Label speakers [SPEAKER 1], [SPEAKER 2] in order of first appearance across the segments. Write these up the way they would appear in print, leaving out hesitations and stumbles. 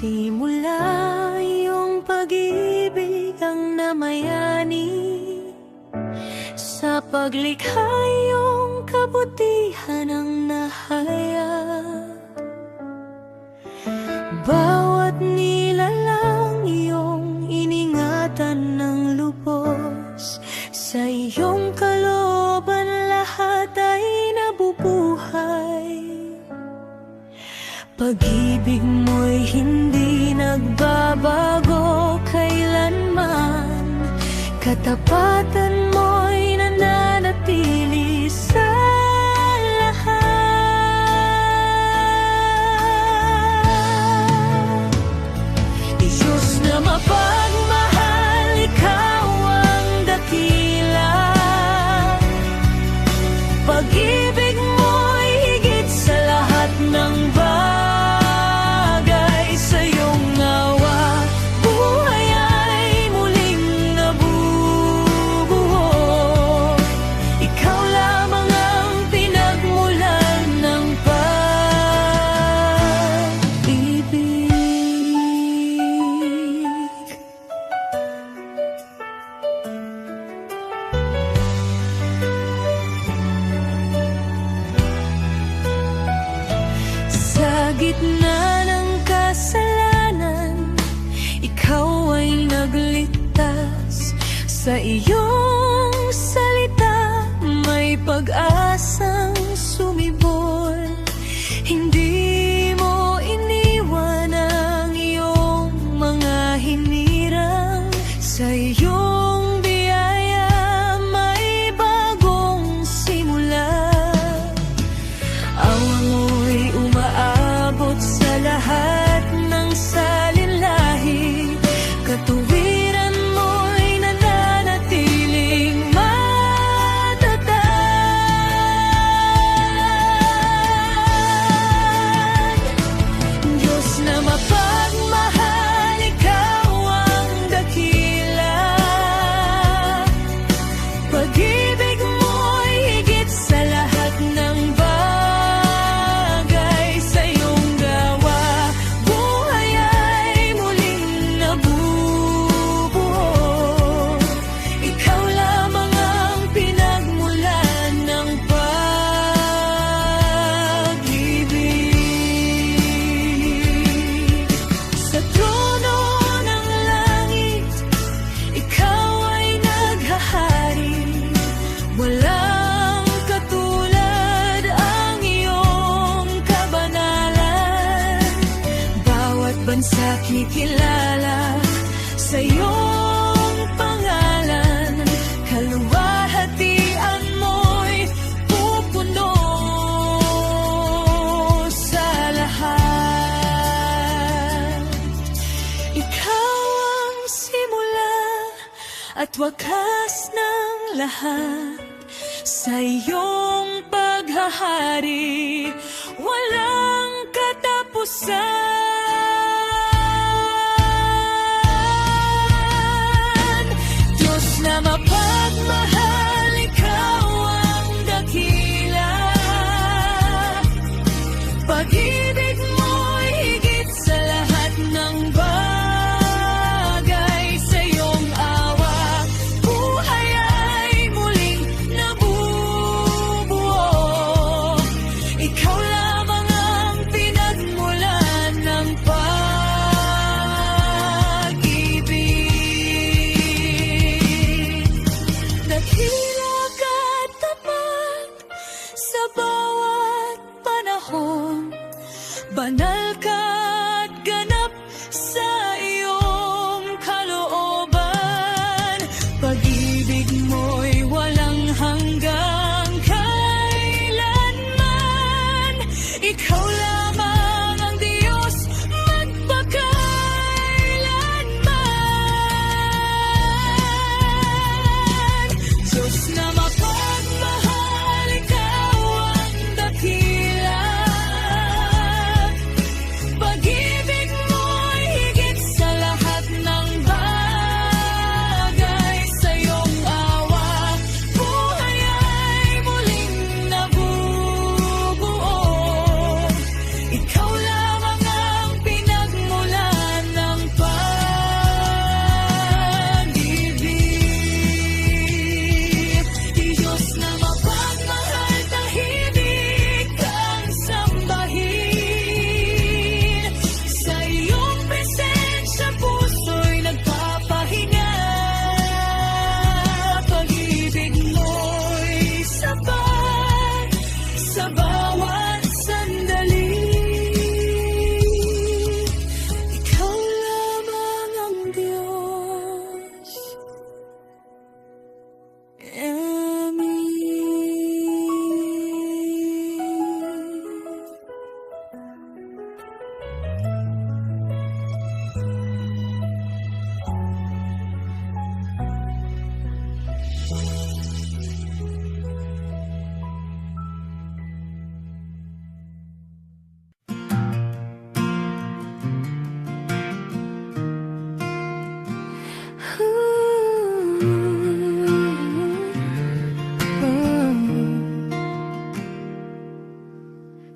[SPEAKER 1] Simula iyong pag-ibig ang namayani, sa paglikha iyong kabutihan ang nahayag. Bawat nilalang iyong iningatan ng lubos, sa iyong kalooban lahat ay nabubuhay. Pag-ibig mo'y hindi nagbabago kailanman, katapatan mo'y nananatili sa lahat. Diyos na mapagmahal, ikaw ang dakila. Pag-ibig mo'y higit sa lahat ng gitna ng kasalanan, ikaw ay nagligtas. Sa iyong salita may pag-asang sumibol. Hindi mo iniwan ang iyong mga hinirang. Sa iyong biyaya may bagong simula. Awa mo'y sa lahat ng salinlahi, katuwiran mo'y nananatiling matatag. Diyos na mapagmahal, ikaw ang dakila. Pag-ibig mo'y higit sa lahat ng bansa kikilala sa iyong pangalan. Kaluwalhatian mo'y pupuno sa lahat. Ikaw ang simula at wakas ng lahat. Sa iyong paghahari walang katapusan. Na mapagmahal, ikaw ang dakila. Pag-ibig mo'y higit sa lahat ng bagay. Sa iyong awa, buhay ay muling nabubuo. Ikaw lamang ang pinagmulan ng dakila ka't tapat sa bawat panahon. Banal ka't ganap sa iyong kalooban. Pag-ibig mo'y walang hanggang kailanman. Ikaw lamang ang Diyos magpakailanman. Diyos na mapagmahal, ikaw ang dakila.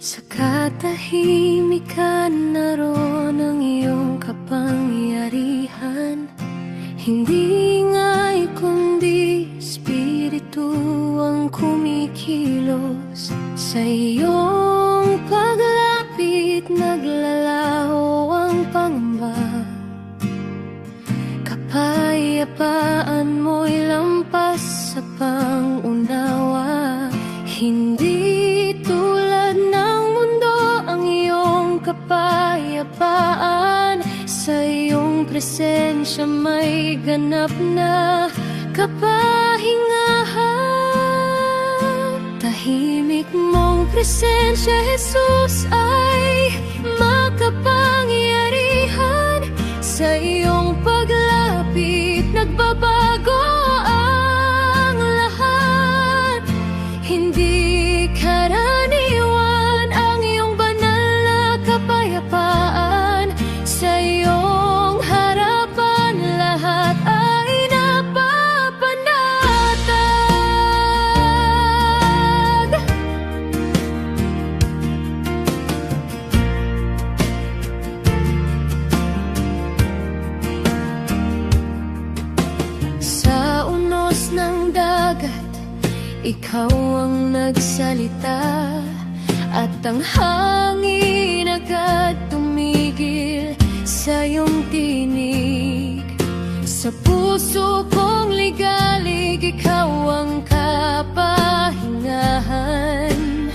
[SPEAKER 2] Sa katahimikan naroon ang iyong kapangyarihan. Hindi nga'y kundi espiritu ang kumikilos. Sa iyong paglapit naglalaho ang pangamba. Kapayapaan mo'y lampas sa pangunawa. Hindi tulad ng mundo ang iyong kapayapaan. Sa iyong presensya may ganap na kapahingahan. Tahimik mong presensya, Jesus, ay makapangyarihan. Sa iyong paglapit nagbabago ang lahat. Hindi karaniwan ang iyong banal na kapayapaan. Sa iyong harapan lahat ay napapanatag. Sa unos ng dagat, ikaw ang nagsalita, at ang hangin agad tumigil sa iyong tinig. Sa puso kong ligalig, ikaw ang kapahingahan.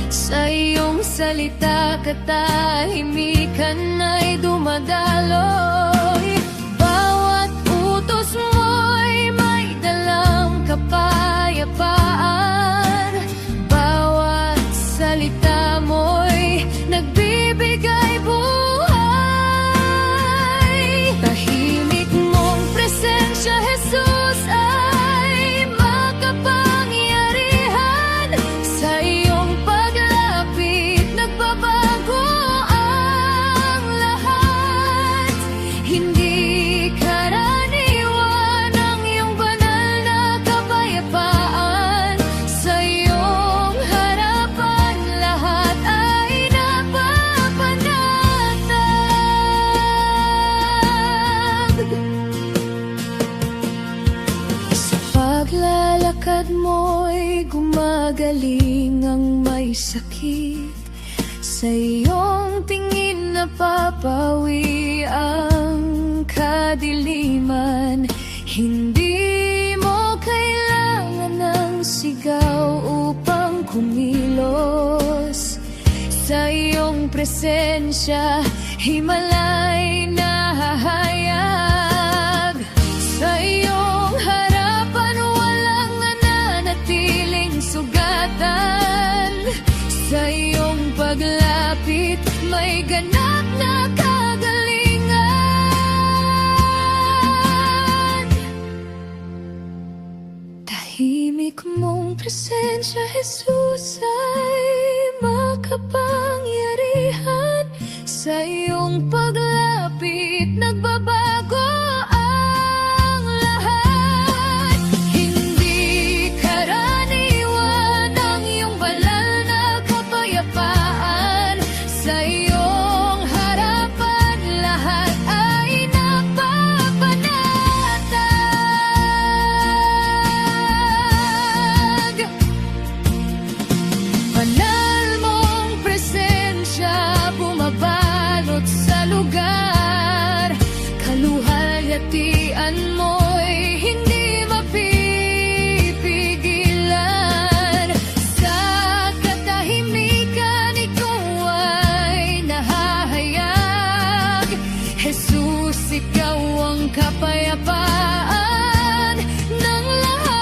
[SPEAKER 2] Sa iyong salita katahimikan ay dumadaloy. Bawat utos mo'y may dalang kapayapaan. Bawat salita mo'y nagbibigay buhay. Tahimik mong presensya, Jesus, ay makapangyarihan. Sa iyong paglapit nagbabago ang lahat. Hindi karaniwan ang iyong banal na kapayapaan. Sa iyong harapan lahat ay napapanatag. Sa paglalakad mo'y gumagaling ang may sakit. Sa iyong tingin napapawi ang kadiliman. Hindi mo kailangan ng sigaw upang kumilos. Sa iyong presensya, himalay nahahayag. Sa iyong harapan, walang nananatiling sugatan. Sa iyong paglapit, may ganap na kagalingan. Tahimik mong presensya, Jesus, ay makapangyarihan. Sa iyong paglapit nagbabago ang lahat. Hindi karaniwan ang iyong banal na kapayapaan. Sa iyong harapan lahat ay napapanatag. Banal mong presensya bumabalot sa lugar. Kaluhalhatian mo'y hindi mapipigilan. Sa katahimikan ikaw ay nahahayag. Jesus, ikaw ang kapayapaan ng lahat.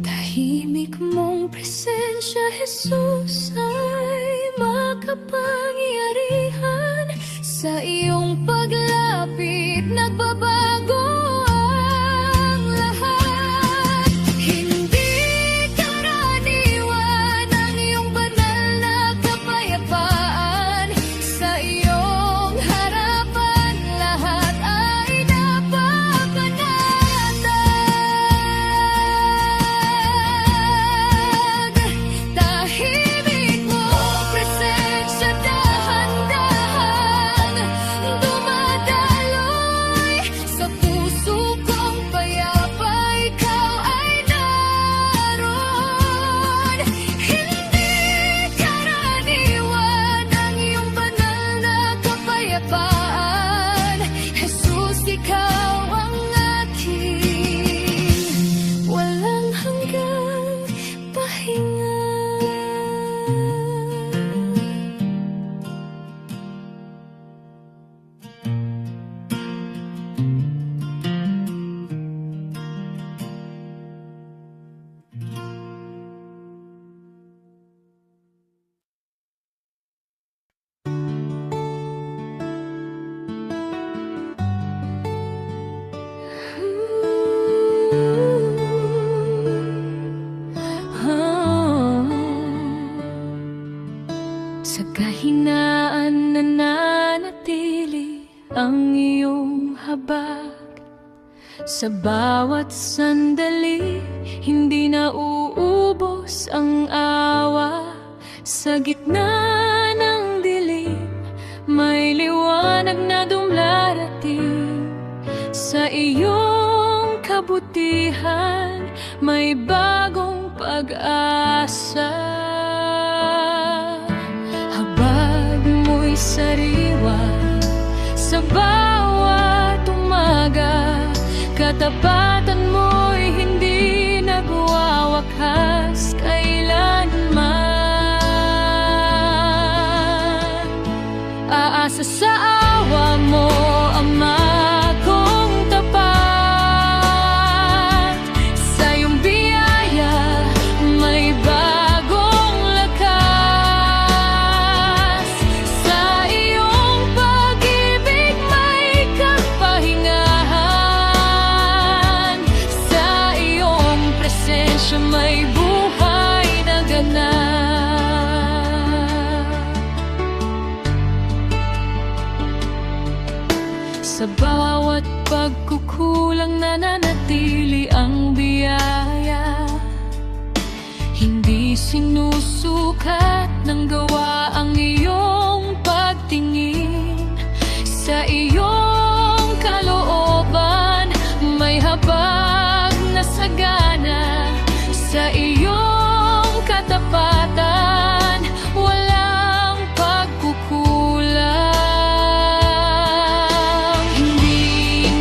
[SPEAKER 2] Tahimik mong presensya, Jesus, ay makapangyarihan. Sa iyong paglapit nagbabago ang lahat. Hindi karaniwan ang iyong banal na kapayapaan. Sa iyong harapan lahat ay napapanatag. Sa bawat sandali, hindi na uubos ang awa. Sa gitna ng dilim, may liwanag na dumarating. Sa iyong kabutihan, may bagong pag-asa. Habag mo'y sariwa sa bawat umaga. Katapatan mo'y hindi nagwawakas kailanman. Aasa sa awa mo, Ama kong tapat. Sa iyong biyaya, may bagong lakas. Sa iyong pag-ibig, may kapahingahan. Sa iyong presensya, may buhay na ganap. Sa bawat pagkukulang, nananatili ang biyaya. Hindi sinusukat ng gawa ang iyong pagtingin. Sa iyong kalooban, may habag na sagana. Sa iyong katapatan, walang pagkukulang. Hindi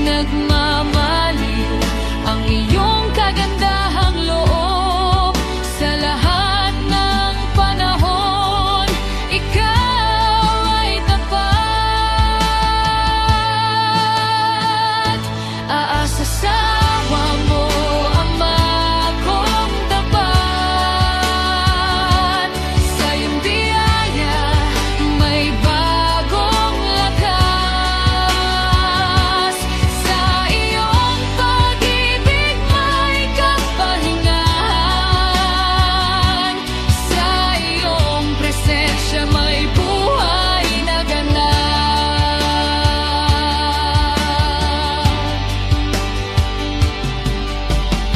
[SPEAKER 2] nagmamaliw ang iyong kagandahang loob. Sa lahat ng panahon, ikaw ay tapat. Aasa sa awa mo, Ama kong tapat. Sa iyong biyaya, may bagong lakas. Sa iyong pag-ibig, may kapahingahan. Sa iyong presensya, may buhay na ganap.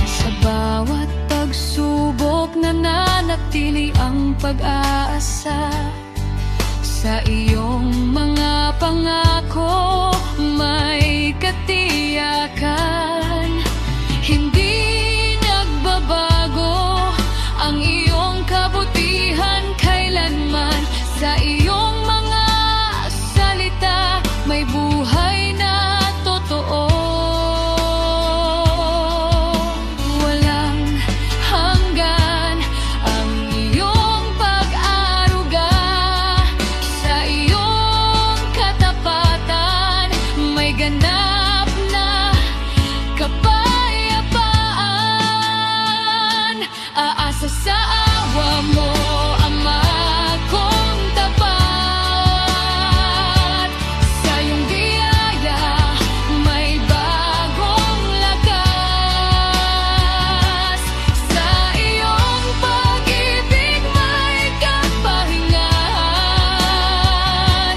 [SPEAKER 2] Sa bawat pagsubok, nananatili ang pag-aasa. Sa iyong mga pangako, may katiyakan. Hindi nagbabago ang iyong kabutihan kailanman. Sa iyong mga salita, may buhay na totoo. Walang hanggan ang iyong pag-aruga. Sa iyong katapatan, may ganap na kapayapaan. Aasa sa awa mo, Ama kong tapat. Sa iyong biyaya, may bagong lakas. Sa iyong pag-ibig, may kapahingahan.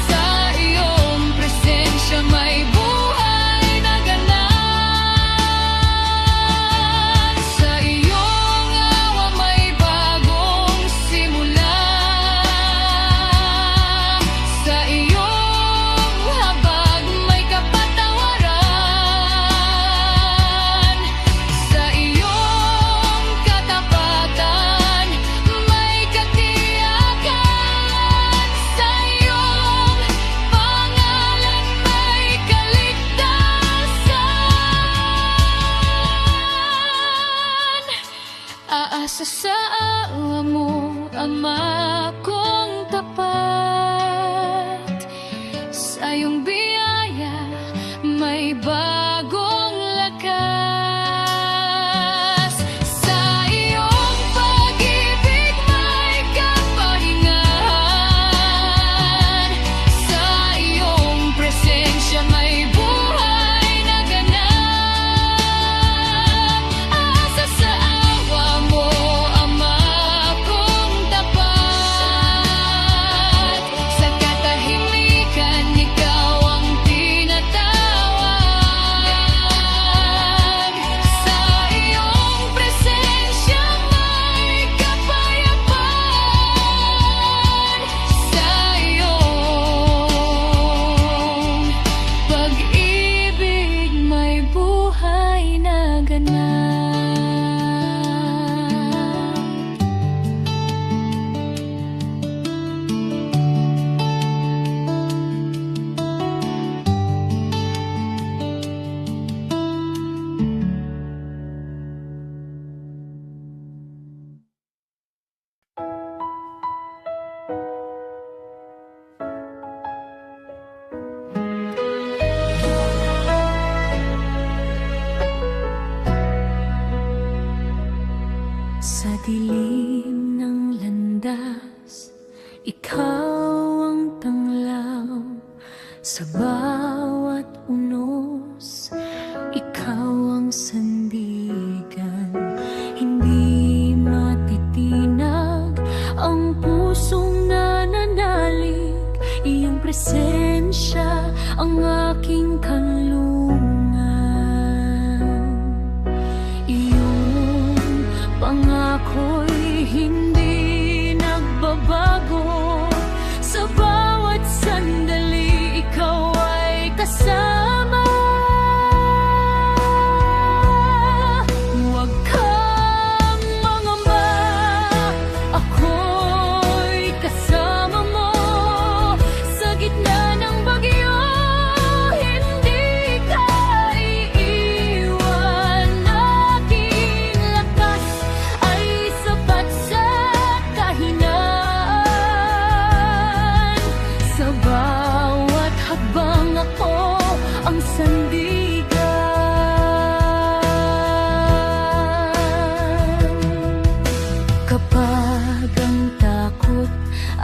[SPEAKER 2] Sa iyong presensya, may buhay na ganap. Sa iyong awa, may bagong simula. Sa iyong habag, may kapatawaran. Sa iyong katapatan, may katiyakan. Sa iyong pangalan, may kaligtasan. Aasa sa awa mo, Ama kong tapat. Sa iyong biyaya, may bagong lakas. Sa iyong pag-ibig, may kapahingahan. Sa iyong presensya, may buhay na ganap. Aasa sa awa mo, Ama kong tapat. Sa dilim ng landas, ikaw ang tanglaw. Sa bawat unos, ikaw ang sandigan. Hindi matitinag ang pusong nananalig. Iyong presensya ang aking kanlungan. Iyong pangako'y hindi nagbabago. Sa bawat sandali, ikaw ay kasama. Huwag kang mangamba, ako'y kasama mo. Sa gitna ng bagyo, hindi ka iiwan. Aking lakas ay sapat sa kahinaan. Sa bawat hakbang ako ang sandigan. Kapag ang takot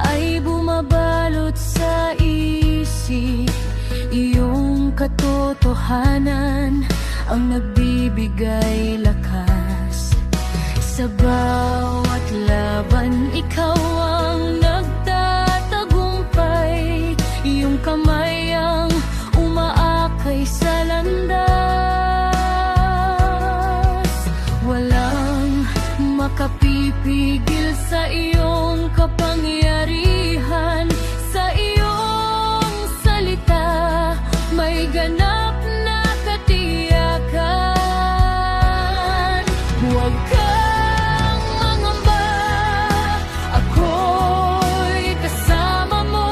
[SPEAKER 2] ay bumabalot sa isip, iyong katotohanan ang nagbibigay lakas. Sa bawat laban, ikaw ang nagtatagumpay. Iyong kamay ang umaakay sa landas. Walang makapipigil sa iyong kapangyarihan. Sa iyong salita, may ganap na katiyakan. Huwag kang mangamba, ako'y kasama mo.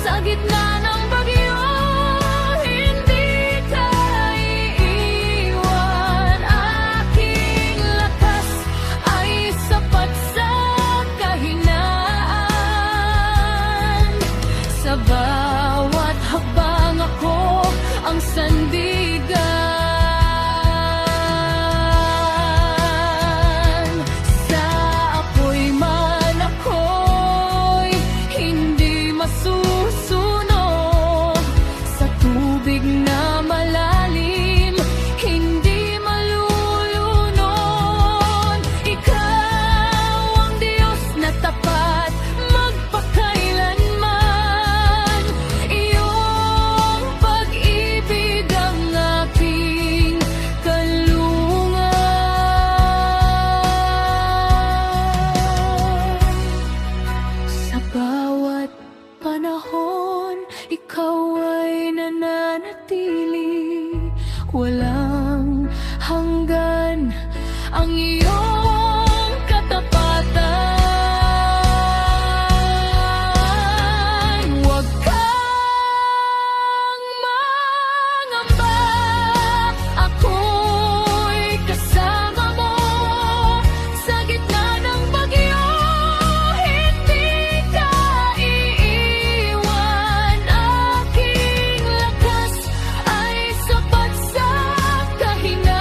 [SPEAKER 2] Sa gitna ng bagyo, hindi ka iiwan. Aking lakas ay sapat sa kahinaan. Sa bawat hakbang ako ang sandigan. Sa apoy man ako'y hindi masusunog. Sa tubig na malalim, hindi malulunod. Ikaw ang Diyos na tapat magpakailanman. Iyong pag-ibig ang aking kanlungan. Sa bawat panahon, ikaw ay nananatili. Walang hanggan ang iyong katapatan. Huwag kang mangamba, ako'y kasama mo. Sa gitna ng bagyo, hindi ka iiwan. Aking lakas ay sapat sa kahinaan.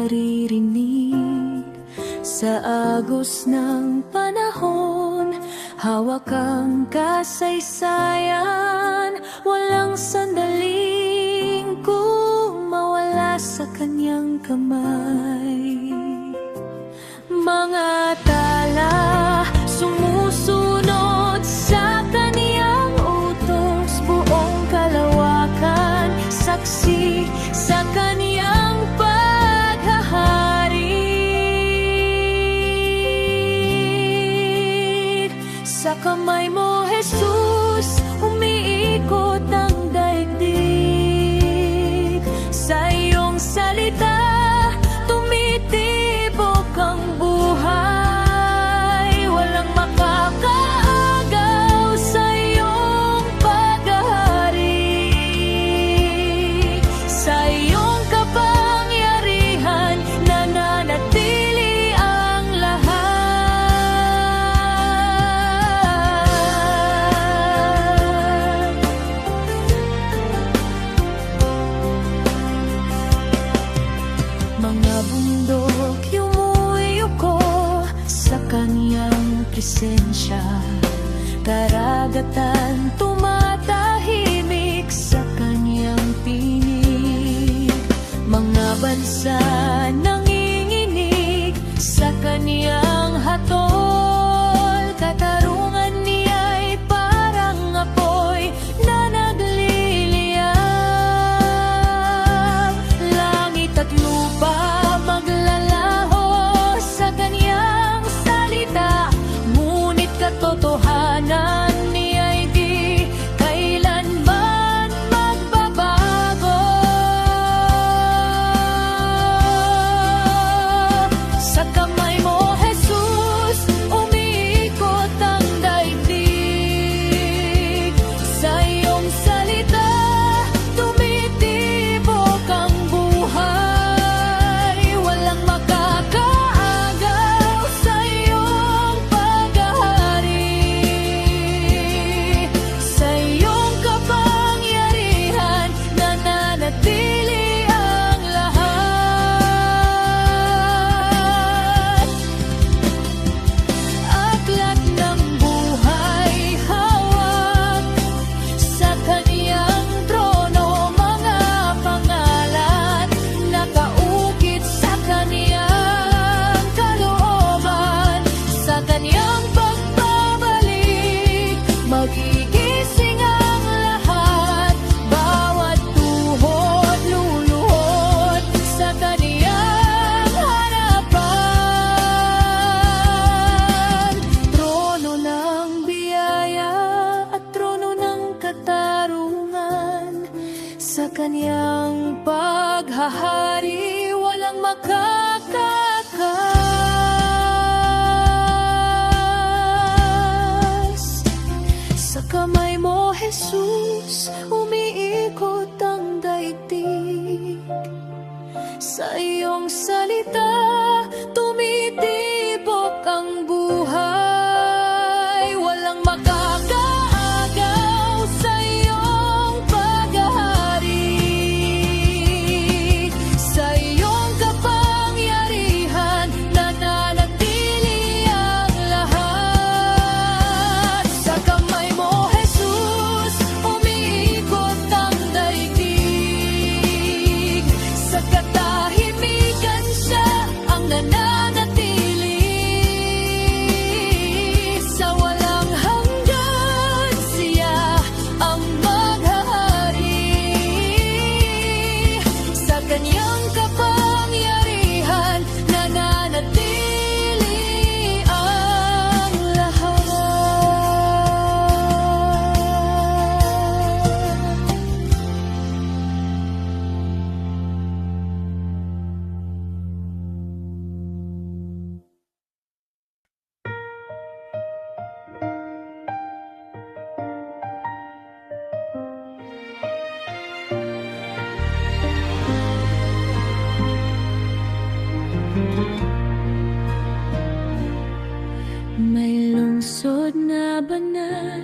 [SPEAKER 1] naririnig. Sa agos ng panahon, hawak ang kasaysayan. Walang sandaling mawala sa kanyang kamay. Mga tala sumusunod sa kaniyang utos, buong kalawakan saksi sa kaniyang paghahari. Sa kamay mo, Jesus, umiikot ang daigdig. Sa iyong salita, tumitibok ang buhay. Walang makakaagaw sa iyong paghahari. Sa iyong kapangyarihan, nananatili ang lahat. Mga bundok yumuyuko sa kanyang presensya. Karagatan tumatahimik sa kanyang tinig. Mga bansa nanginginig sa kanyang hatol. Katarungan niya'y parang apoy na nagliliyab. Langit at lupa maglalaho sa kanyang salita, ngunit katotohanan niya'y di kailanman magbabago. Sa kamay mo, Jesus, umiikot ang daigdig. Sa iyong salita, tumitibok ang buhay. Walang makakaagaw sa iyong paghahari. Sa iyong kapangyarihan, nananatili ang lahat. Aklat ng buhay, hawak sa kaniyang trono. Mga pangalan nakaukit sa kaniyang kalooban. Sa kaniyang pagbabalik, magigising ang lahat. Bawat tuhod luluhod sa kaniyang harapan. Trono ng biyaya at trono ng katarungan. Sa kaniyang paghahari, walang makakakas. Sa kamay mo, Jesus, umiikot ang daigdig. Sa iyong salita, tumitibok ang buhay. Walang makakaagaw sa iyong paghahari. Sa iyong kapangyarihan, nananatili ang lahat. Sa kamay mo, Jesus, umiikot ang daigdig. Sa katahimikan siya ang nananatili. Sa walang hanggan siya ang maghahari. Sa kanyang kapangyarihan, nananatili ang lahat. May lungsod na banal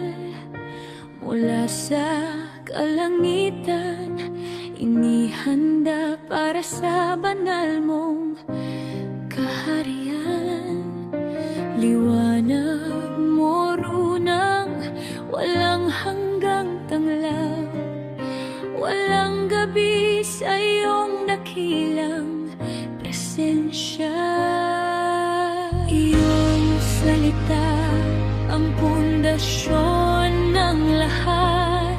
[SPEAKER 1] mula sa kalangitan, inihanda para sa banal mong
[SPEAKER 2] liwanag mo runang walang hanggang tanglaw. Walang gabi sa iyong dakilang presensya. Iyong salita ang pundasyon ng lahat.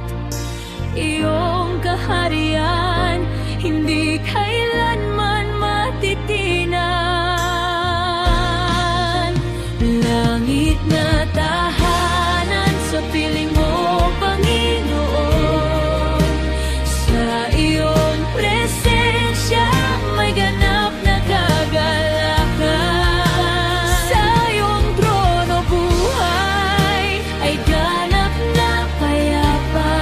[SPEAKER 2] Iyong kaharian hindi kailanman matitinan. Langit na tahanan sa piling mo, Panginoon. Sa iyong presensya may ganap na kagalakan. Sa iyong trono buhay ay ganap na payapa.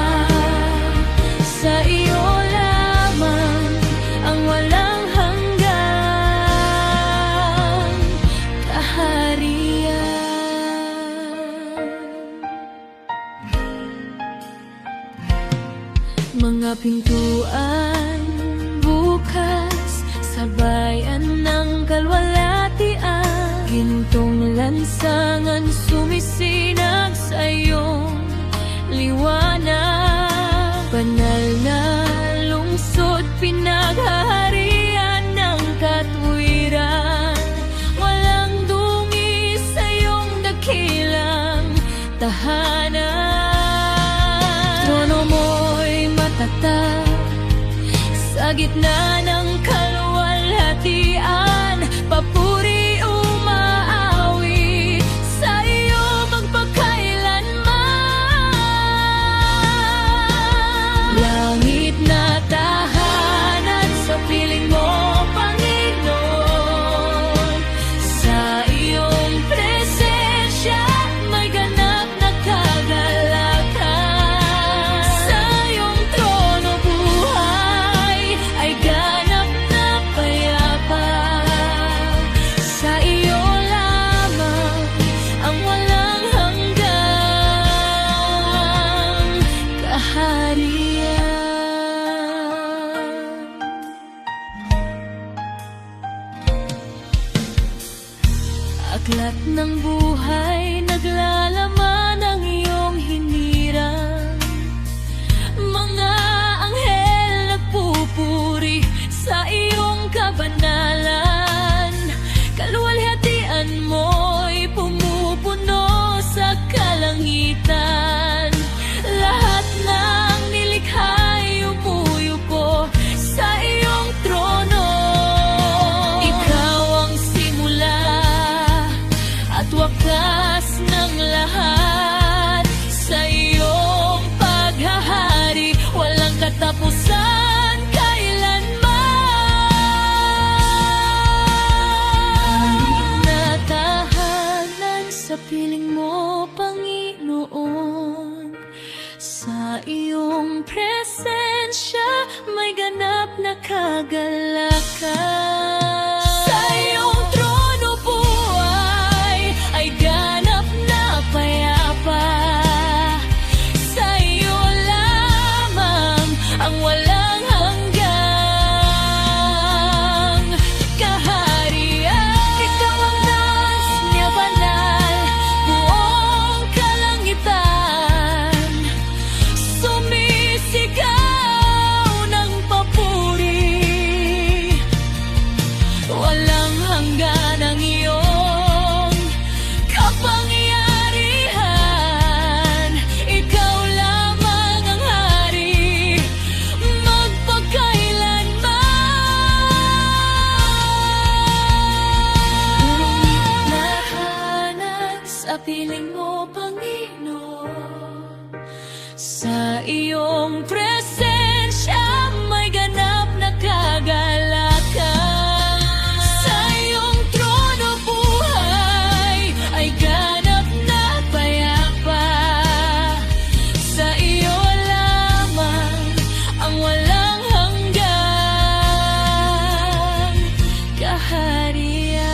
[SPEAKER 2] Sa iyo lamang ang walang hanggang kaharian. Mga pintuan bukas sa bayan ng kalwalhatian. Gintong lansangan sumisinag sa iyong liwanag. Banal na lungsod pinaghaharian ng katwiran. Walang dungis sa iyong dakilang tahanan. Trono mo'y matatag sa gitna ng kaluwalhatian. Papuri umaawi sa iyo magpakailanman. Langit na tahanan sa piling mo, Panginoon. Sa iyong presensya may ganap na kagalakan. Sa iyong trono buhay ay ganap na payapa. Sa iyo lamang ang walang hanggang kaharian. Aklat ng buhay naglalaman ng iyong hinirang. Mga anghel nagpupuri sa iyong kabanalan. Kaluwalhatian mo'y pumupuno sa kalangitan. Lahat ng nilikha'y umuyuko sa iyong trono. Ikaw ang simula at wakas ng lahat. Sa iyong paghahari walang katapusan kailanman. Na tahanan sa piling mo, Panginoon. Sa iyong presensya may ganap na kagalakan. Sa iyong trono buhay ay ganap na payapa. Sa iyo lamang ang walang hanggang kaharian. Ikaw ang nais niya banal, buong kalangitan. Sumisigaw ng papuri. Walang hanggan ang iyong kapangyarihan. Ikaw lamang ang hari magpakailanman. Lahanan sa piling mo, Panginoon. Sa iyong presensya may ganap na kagalakan. Sa iyong trono buhay ay ganap na payapa. Sa iyo lamang ang walang hanggang kaharian.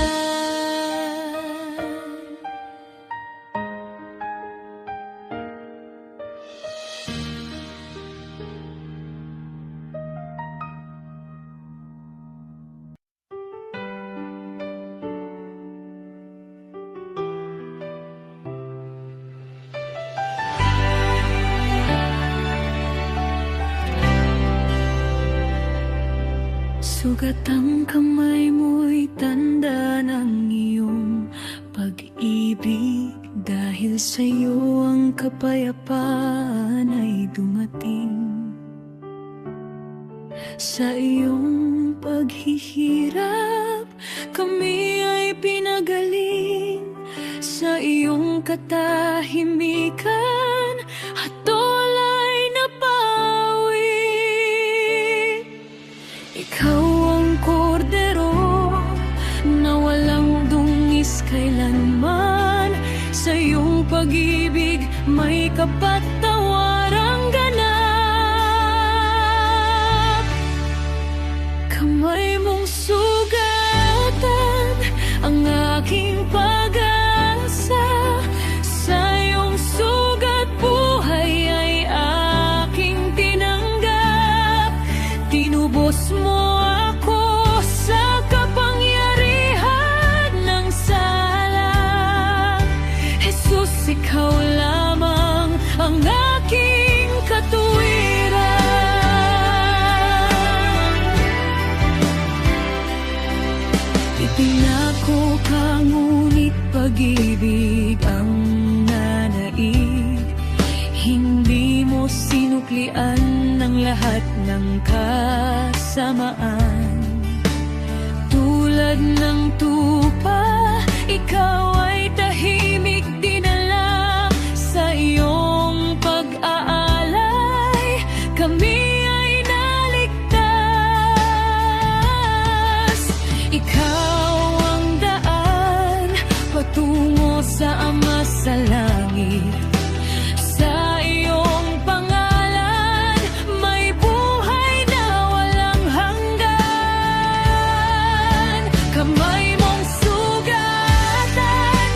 [SPEAKER 1] Sugat ang kamay mo'y tanda ng iyong pag-ibig. Dahil sa'yo ang kapayapaan ay dumating. Sa iyong paghihirap, kami ay pinagaling. Sa iyong katahimikan, hatol ay napawi. Ikaw ang kordero na walang dungis kailanman. Sa iyong pag-ibig may kapatawarang ganap. Kamay mong sugatan ang aking pag-asa. Sa iyong sugat buhay ay aking tinanggap. Tinubos mo ako sa kapangyarihan ng sala. Jesus, ikaw lamang ang aking katuwiran. Ipinako ka ngunit pag-ibig ang nanaig. Hindi mo sinuklian ng lahat ng kasamaan. Tulad ng tupa, ikaw ay tahimik dinala. Sa iyong pag-aalay, kami ay naligtas. Ikaw ang daan patungo sa Ama sa langit. Sa iyong pangalan, may buhay na walang hanggan. Kamay mong sugatan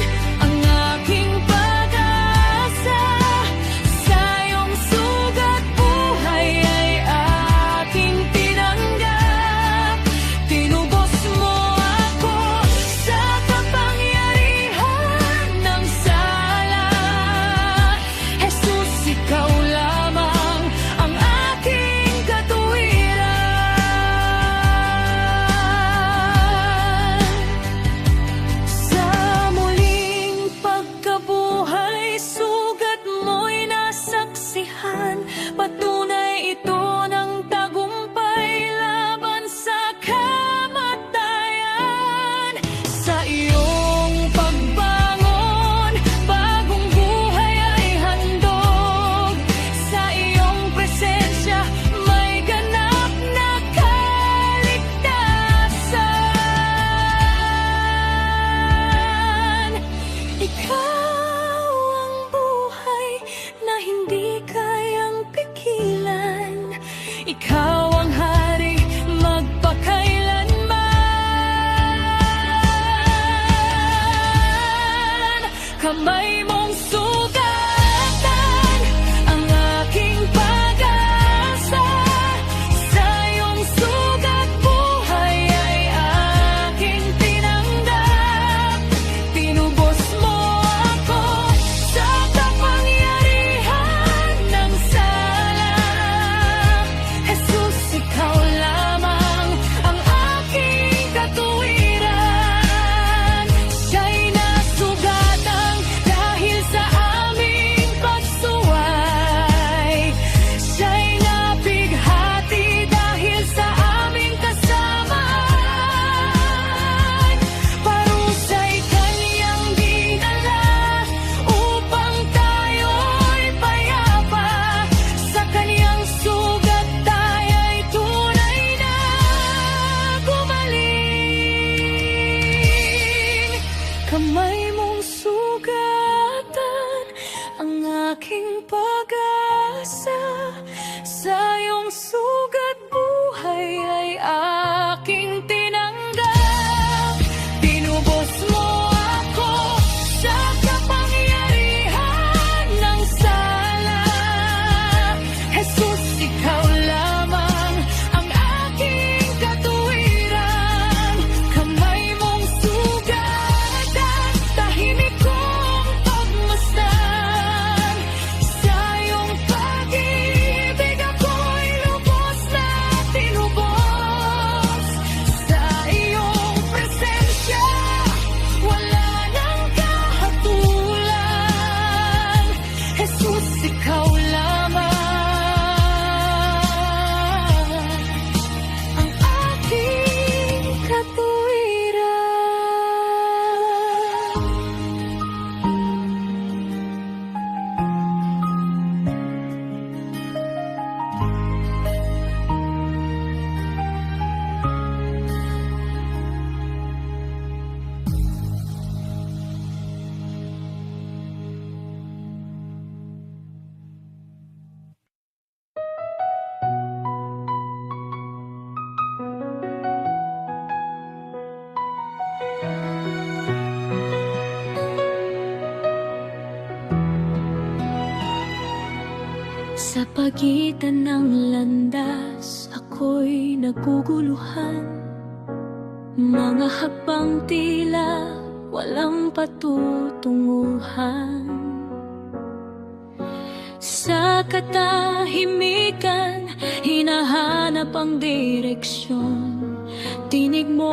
[SPEAKER 2] Sa pagitan ng landas, ako'y naguguluhan. Mga hakbang tila walang patutunguhan. Sa katahimikan, hinahanap ang direksyon. Tinig mo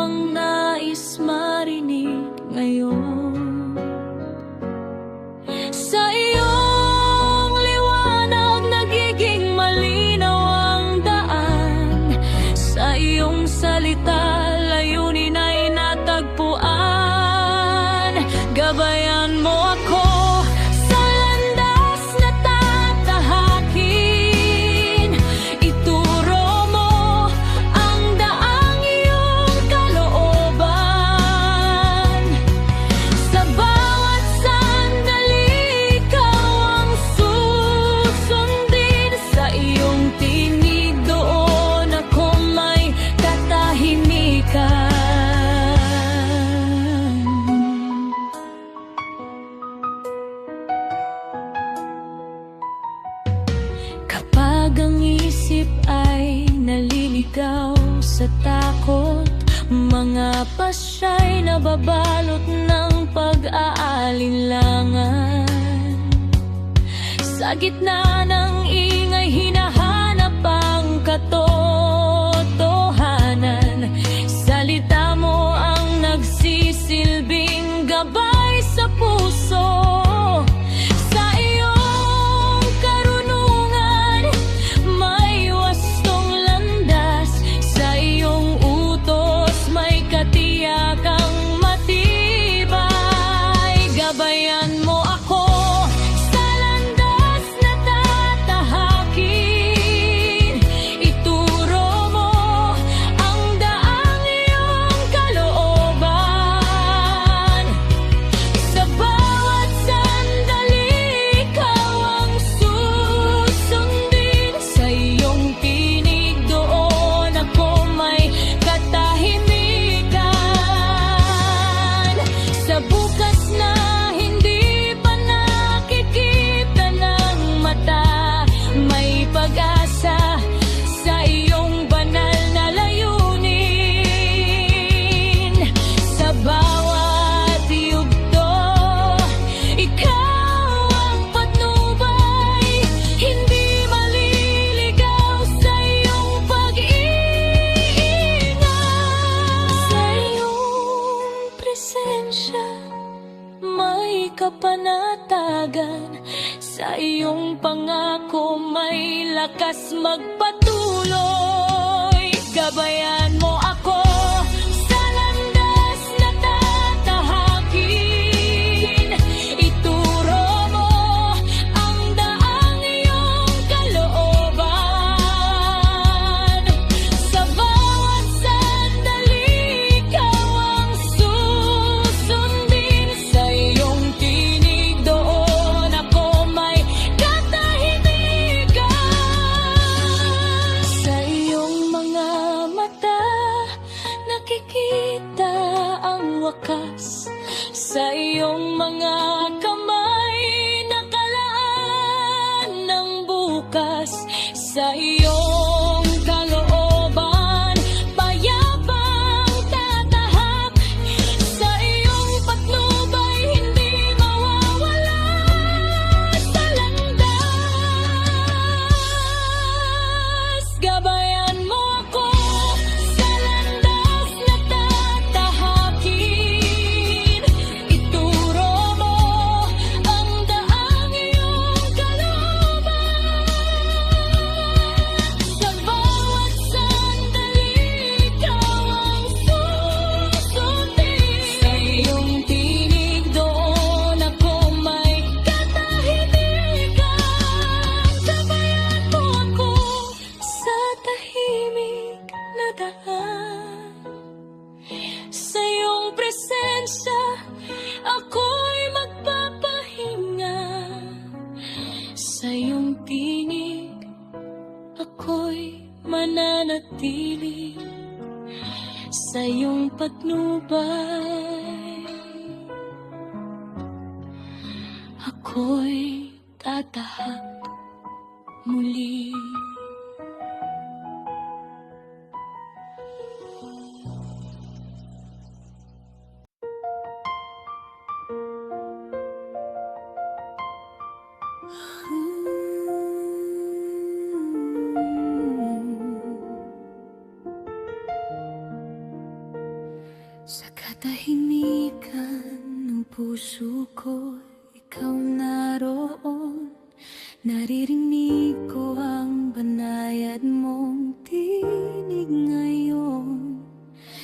[SPEAKER 2] ang nais marinig ngayon. Sa iyong liwanag, nagiging malinaw ang daan. Sa iyong salita, layunin ay natagpuan. Gabayan mo ako sa landas na tatahakin. Ituro mo ang daang iyong kalooban. Sa bawat sandali, ikaw ang susundin. Sa iyong tinig, doon ako may katahimikan. Kapag ang isip ay naliligaw sa takot, mga pasya'y nababalot ng pag-aalinlangan. Sa gitna ng ingay, hinahanap ang katotohanan. Salita mo ang nagsisilbing gabay sa puso. Sa iyong karunungan, may wastong landas. Sa iyong utos, may katiyakang matibay. Gabayan mo ako sa landas na tatahakin. Ituro mo ang daang iyong kalooban. Sa bawat sandali, ikaw ang susundin. Sa iyong tinig, doon ako may katahimikan. Sa bukas na hindi pa nakikita ng mata, may pag-asa sa iyong banal na layunin. Sa bawat yugto, ikaw ang patnubay. Hindi maliligaw sa iyong pag-iingat. Sa iyong presensya, may kapanatagan. Sa iyong pangako, may lakas magpatuloy. Gabayan mo ako sa landas na tatahakin. Ituro mo ang daang iyong kalooban. Sa bawat sandali, ikaw ang susundin. Sa iyong tinig, doon ako may katahimikan. Sa iyong mga mata, nakikita ang wakas. Sa iyong mga kamay, nakalaan ng bukas. Sa iyong kalooban, payapang tatahak. Sa iyong patnubay, hindi mawawala sa landas. Gabayan mo ako sa landas na tatahakin. Ituro mo ang daang iyong kalooban. Sa bawat sandali, ikaw ang susundin. Sa iyong tinig, doon ako may katahimikan. Gabayan mo ako sa tahimik na daan. Sa iyong presensya, ako'y magpapahinga. Sa iyong tinig, ako'y mananatili. Sa iyong patnubay, ako'y tatahak.
[SPEAKER 1] muli. Sa katahimikan ng puso ko, ikaw naroon. Naririnig ko ang banayad mong tinig ngayon.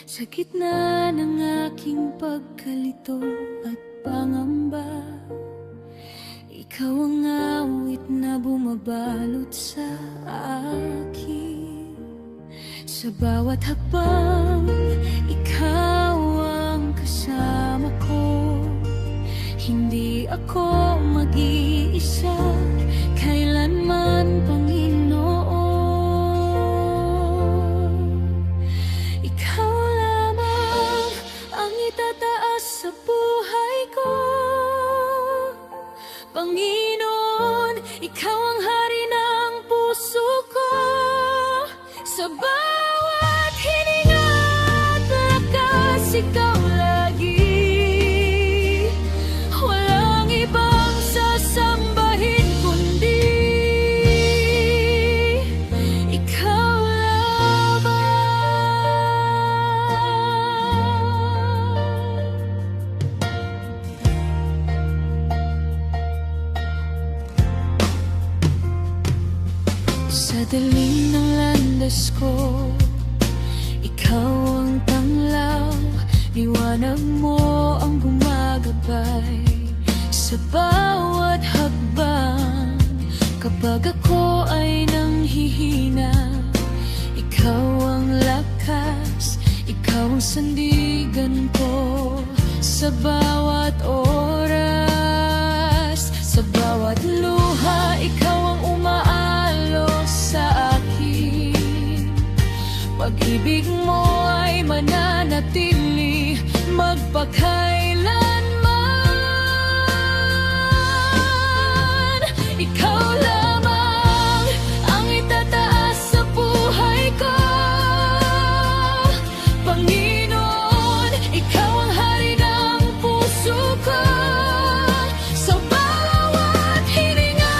[SPEAKER 1] Sa gitna ng aking pagkalito at pangamba, ikaw ang awit na bumabalot sa akin. Sa bawat hakbang, ikaw ang kasama ko. Hindi ako mag-iisa kailanman, Panginoon. Ikaw lamang ang itataas sa buhay ko, Panginoon. Ikaw ang hari ng puso ko. Sa bawat hininga at lakas, ikaw lagi. Walang ibang sasambahin kundi ikaw lamang. Sa dilim ng landas ko, ikaw ang tanglaw. Liwanag mo ang gumagabay sa bawat hakbang. Kapag ako ay nanghihina, ikaw ang lakas, ikaw ang sandigan ko. Sa bawat oras, sa bawat luha, ikaw ang umaalok sa akin. Pag-ibig mo ay mananatili magpakailanman. Ikaw lamang ang itataas sa buhay ko, Panginoon. Ikaw ang hari ng puso ko. Sa bawat hininga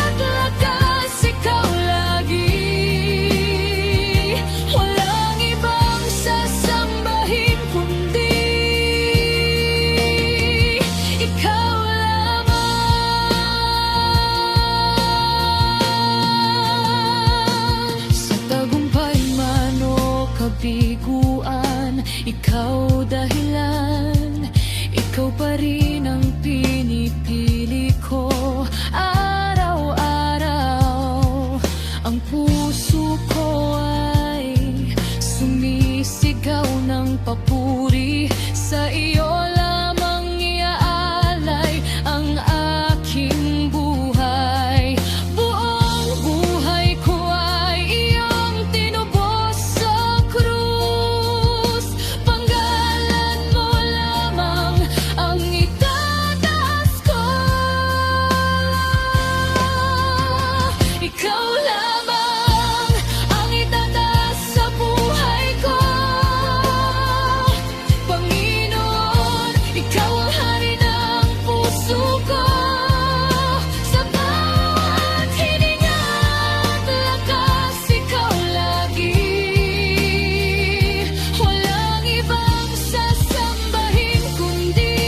[SPEAKER 1] at lakas, ikaw lagi. Walang ibang sasambahin kundi ikaw lamang. Sa tagumpay man o kabiguan, ikaw dahilan. Ikaw pa rin ang pinipili ko araw-araw. Ang puso ko ay sumisigaw ng papuri. Sa iyo lamang iaalay ang aking buhay. Buong buhay ko ay iyong tinubos sa krus. Panggalan mo lamang ang itataas ko. Ikaw lamang ang itataas sa buhay ko, Panginoon. Ikaw ang hari ng puso ko. Sa bawat hininga at lakas, ikaw lagi. Walang ibang sasambahin kundi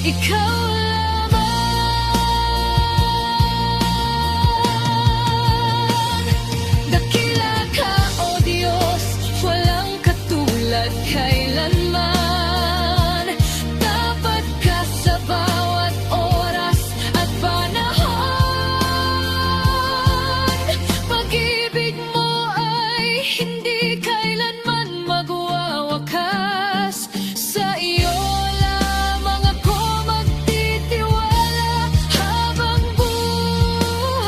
[SPEAKER 1] ikaw lamang. Dakila ka, O Diyos, walang katulad kailanman. Tapat ka sa bawat oras at panahon. Pag-ibig mo ay hindi kailanman magwawakas. Sa iyo lamang ako magtitiwala habang buhay.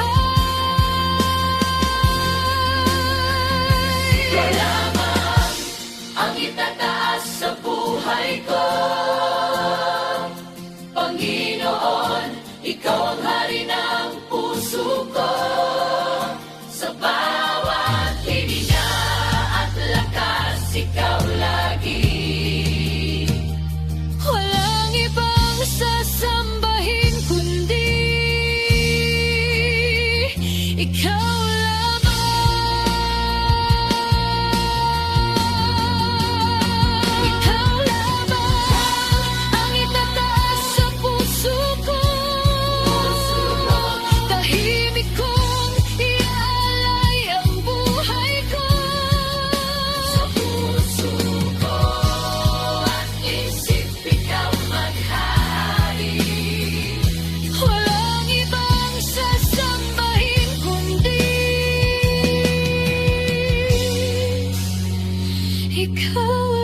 [SPEAKER 1] Ikaw lamang ang itataas
[SPEAKER 2] ikaw lamang.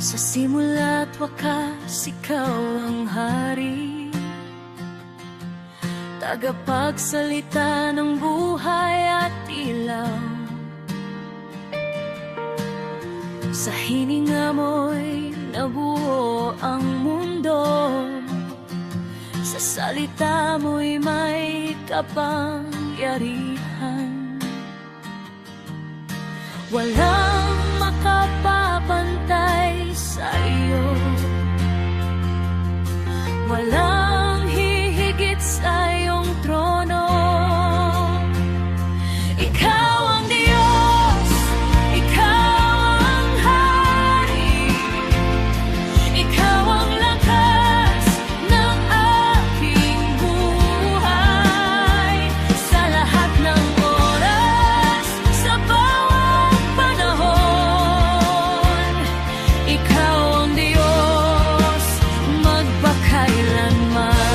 [SPEAKER 2] Sa simula't wakas, ikaw ang hari, tagapagsalita ng buhay at ilaw. Sa hininga mo'y nabuo ang mundo, sa salita mo'y may kapangyarihan. Walang makapapantay sa iyo, walang hihigit sa iyong trono. Ikaw ang Diyos, ikaw ang hari, ikaw ang lakas ng aking buhay. Sa lahat ng oras, sa bawat panahon, ikaw ang Diyos magpakailanman.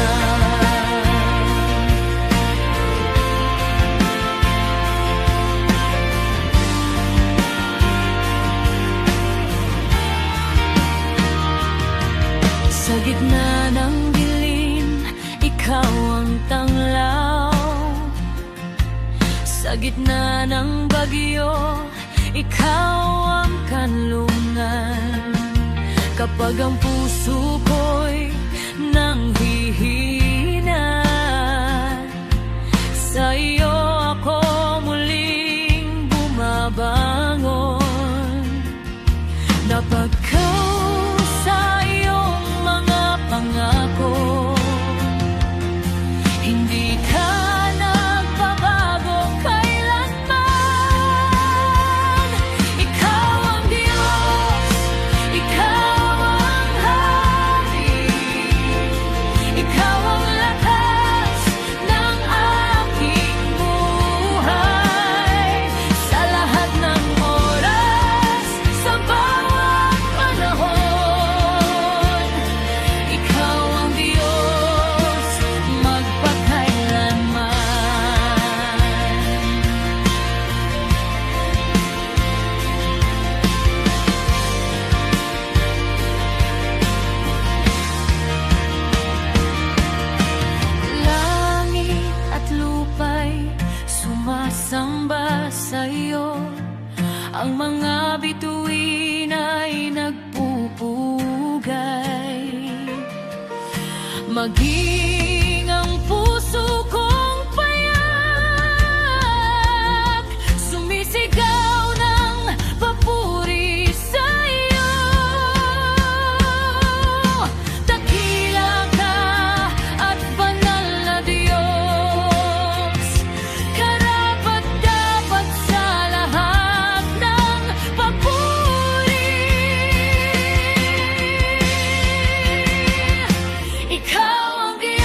[SPEAKER 2] Sa gitna ng dilim, ikaw ang tanglaw. Sa gitna ng bagyo, ikaw ang kanlungan. Kapag ang puso ko'y nanghihina, sa iyo ako muling bumabangon. Napagkaw sa iyong mga pangako, hindi ka nagbabago kailanman. Ikaw ang Diyos, ikaw ang hari, ikaw ang lakas ng aking buhay. Sa lahat ng oras, sa bawat panahon, ikaw ang Diyos magpakailanman. Langit at lupa'y sumasamba sa iyo, ang mga bituin ay nagpupugay. Maging ang puso kong payak, sumisigaw ng papuri sa iyo. Dakila ka at banal na Diyos, karapat-dapat sa lahat ng papuri. Ikaw ang Diyos,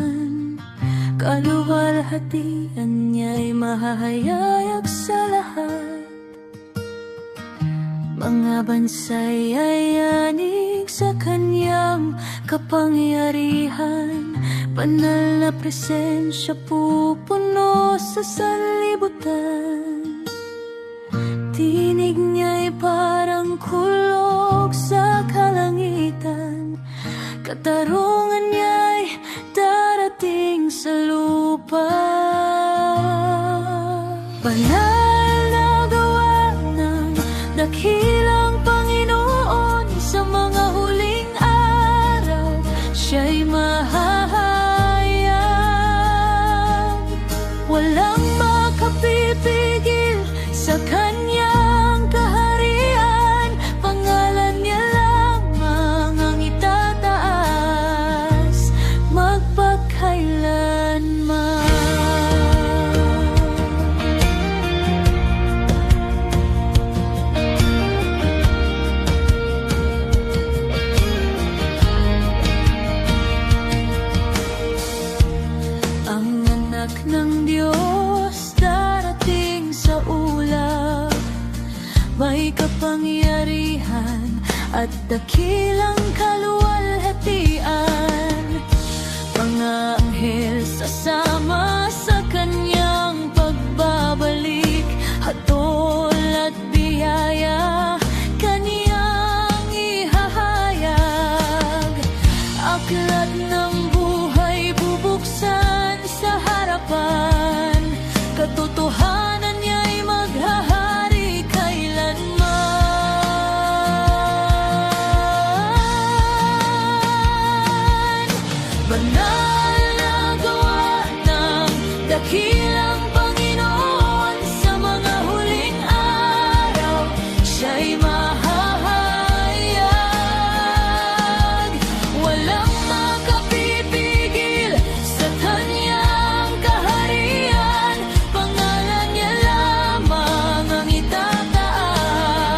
[SPEAKER 1] man. Kaluwalhatian niya'y mahahayag sa lahat. Mga bansay ay yanig sa kanyang kapangyarihan. Banal na presensya pupuno sa sanlibutan. Tinig niya'y parang kulog sa kalangitan. Katarungan niya'y darating sa lupa. Banal na gawa ng dakilang Panginoon sa mga huling araw. Siya'y mahahayag. Walang makapipigil sa kanyang kaharian. Pangalan niya lamang ang itataas magpakailanman. Ang anak ng Diyos darating sa ulap. May kapangyarihan at dakilang kaluwalhatian. Mga anghel sasama sa kanyang pagbabalik. Hatol at biyaya kaniyang ihahayag. Aklat ng buhay bubuksan sa harapan. Katotohanan niya'y maghahari kailanman. Banal na gawa ng dakilang Panginoon sa mga huling araw. Siya'y mahahayag. Walang makapipigil sa kanyang kaharian. Pangalan niya lamang ang itataas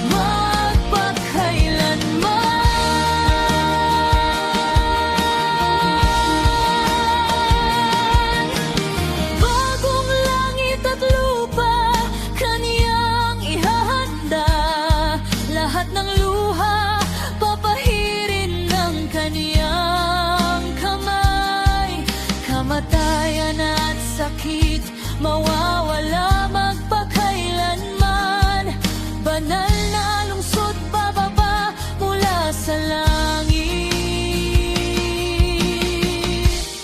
[SPEAKER 1] magpakailanman. Bagong langit at lupa kaniyang ihahanda. Lahat ng luha papahirin ng kaniyang kamay. Kamatayan at sakit mawawala magpakailanman. Banal na lungsod bababa mula sa langit.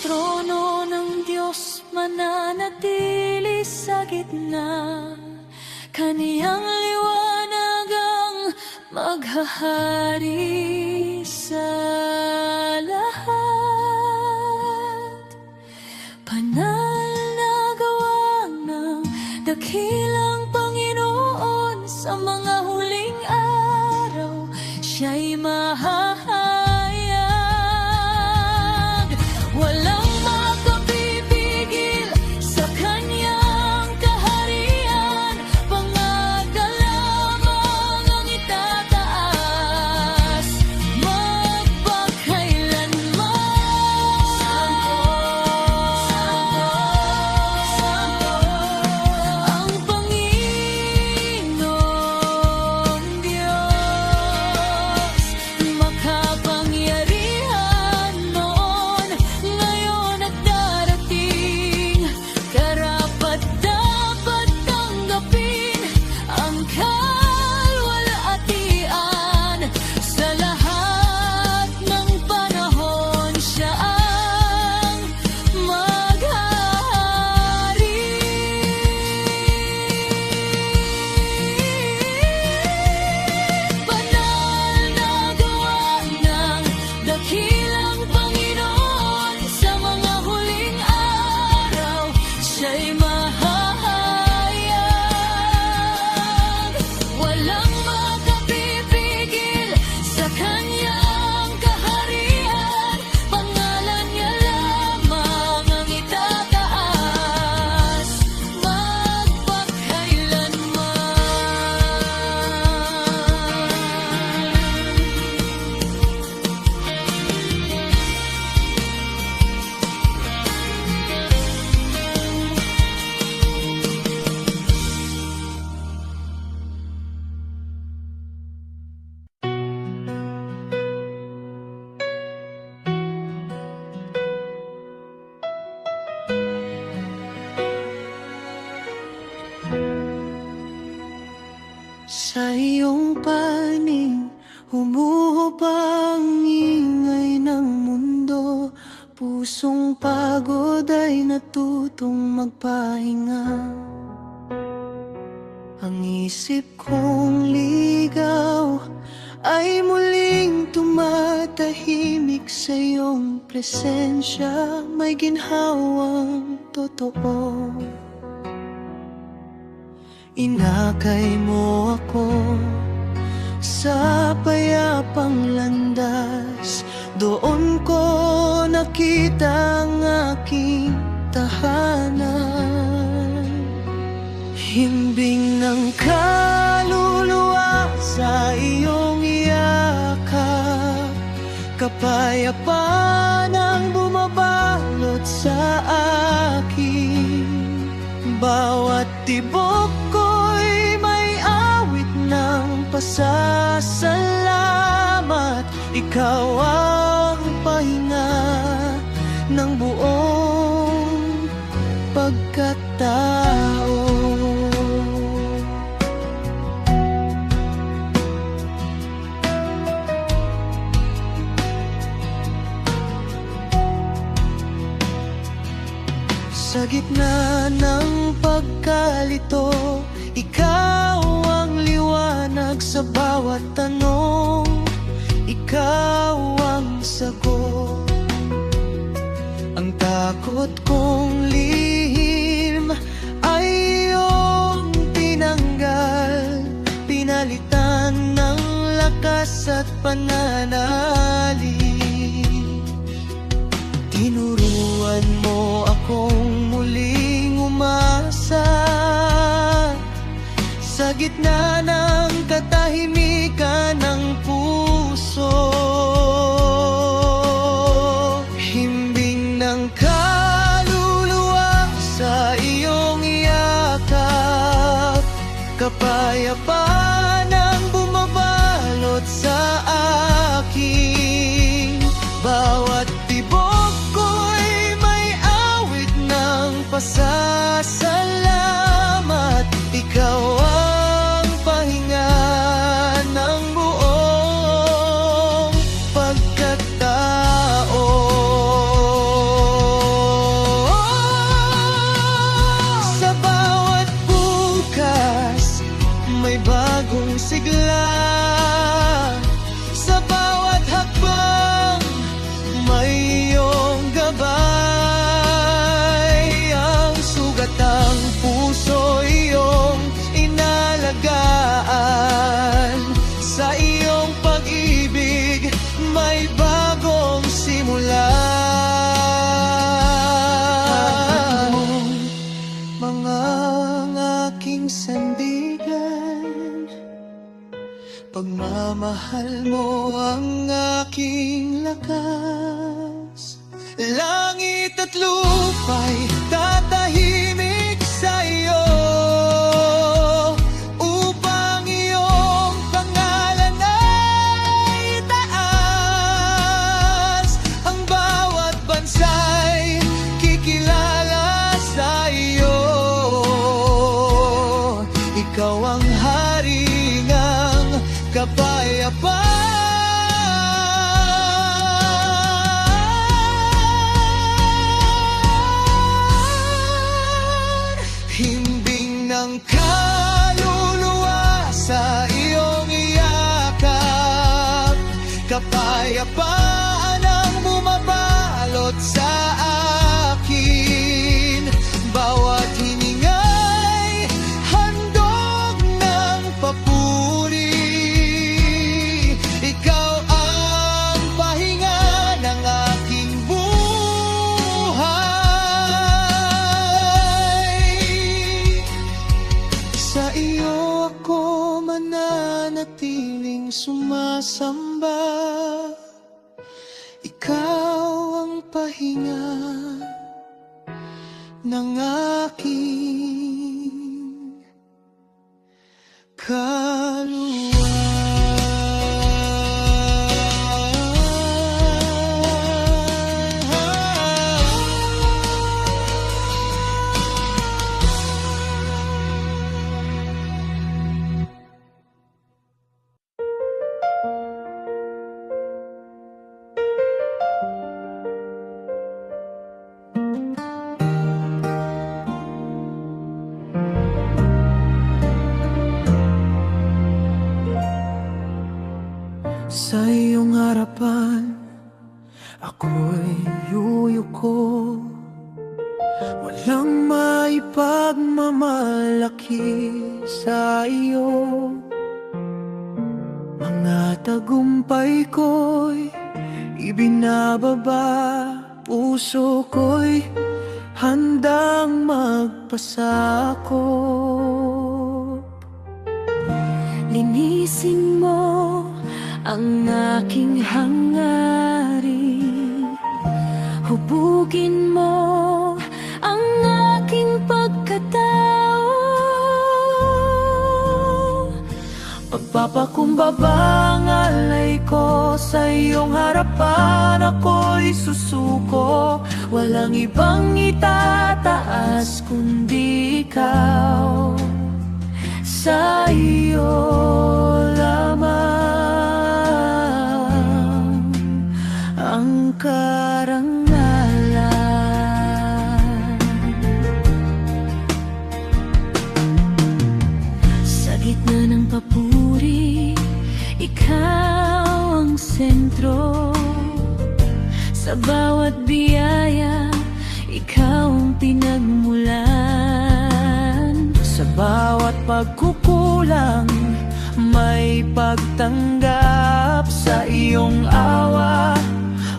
[SPEAKER 1] Trono ng Diyos mananatili sa gitna. Kaniyang liwanag ang maghahari sa lahat. Banal na gawa ng dakilang Panginoon sa mga huling araw. Siya'y mahahayag. Walang makapipigil sa kanyang kaharian. Pangalan lamang ang itataas magpakailanman. Ang Panginoong Diyos
[SPEAKER 3] Sa iyong panig, humuhubang ingay ng mundo. Pusong pagod ay natutong magpahinga. Ang isip kong ligaw ay muling tumatahimik sa iyong presensya. May ginhawang totoo. Inakay mo ako sa payapang landas. Doon ko nakita ang aking tahanan. Himbing ng kaluluwa sa iyong yakap. Kapayapaan ang bumabalot sa akin. Bawat tibok ko'y may awit ng pasasalamat. Ikaw ang pahinga ng buong pagkatao. Sa gitna ng pagkalito, ikaw ang liwanag sa bawat tanong. Ikaw ang sagot. Ang takot kong lihim ay iyong tinanggal. Pinalitan ng lakas at pananalig. Tinuruan mo akong muling umasa. Sa gitna ng katahimikan ng puso. Himbing ng kaluluwa sa iyong yakap. Kapayapaan ang bumabalot sa akin. Bawat tibok ko'y may awit ng pasasalamat. Ikaw ang pahinga ng buong pagkatao. Sa bawat bukas, may bagong sigla. Sa bawat hakbang, may iyong gabay. Ang sugat ng puso iyong inalagaan. Sa iyong pag-ibig, may bagong simula. Mga aking sandigan, pagmamahal mo ang aking lakas. Langit at lupa'y tatahimik sa iyo, upang iyong pangalan ay itaas. Ang bawat bansa'y kikilala sa iyo. Ikaw ang hari ng kapayapaan. Himbing ng kaluluwa sa iyong yakap. Kapayapaan ang bumabalot sa akin. Bawat hininga'y handog ng papuri. Ikaw ang pahinga ng aking buhay. Sa iyo ako mananatiling sumasamba. Ikaw ang pahinga ng aking kaluluwa. sa iyong harapan, ako'y yuyuko. Walang maipagmamalaki sa iyo. Mga tagumpay ko'y ibinababa, puso ko'y handang magpasakop.
[SPEAKER 2] Linisin mo ang aking hangarin, hubugin mo ang aking pagkatao.
[SPEAKER 3] Pagpapakumbabang alay ko sa iyong harapan, ako'y susuko. Walang ibang itataas kundi ikaw. Sa iyo lamang ang karangalan.
[SPEAKER 2] Sa gitna ng papuri, ikaw ang sentro. Sa bawat biyaya, ikaw ang pinagmulan.
[SPEAKER 3] Sa bawat pagkukulang, may pagtanggap. Sa iyong awa,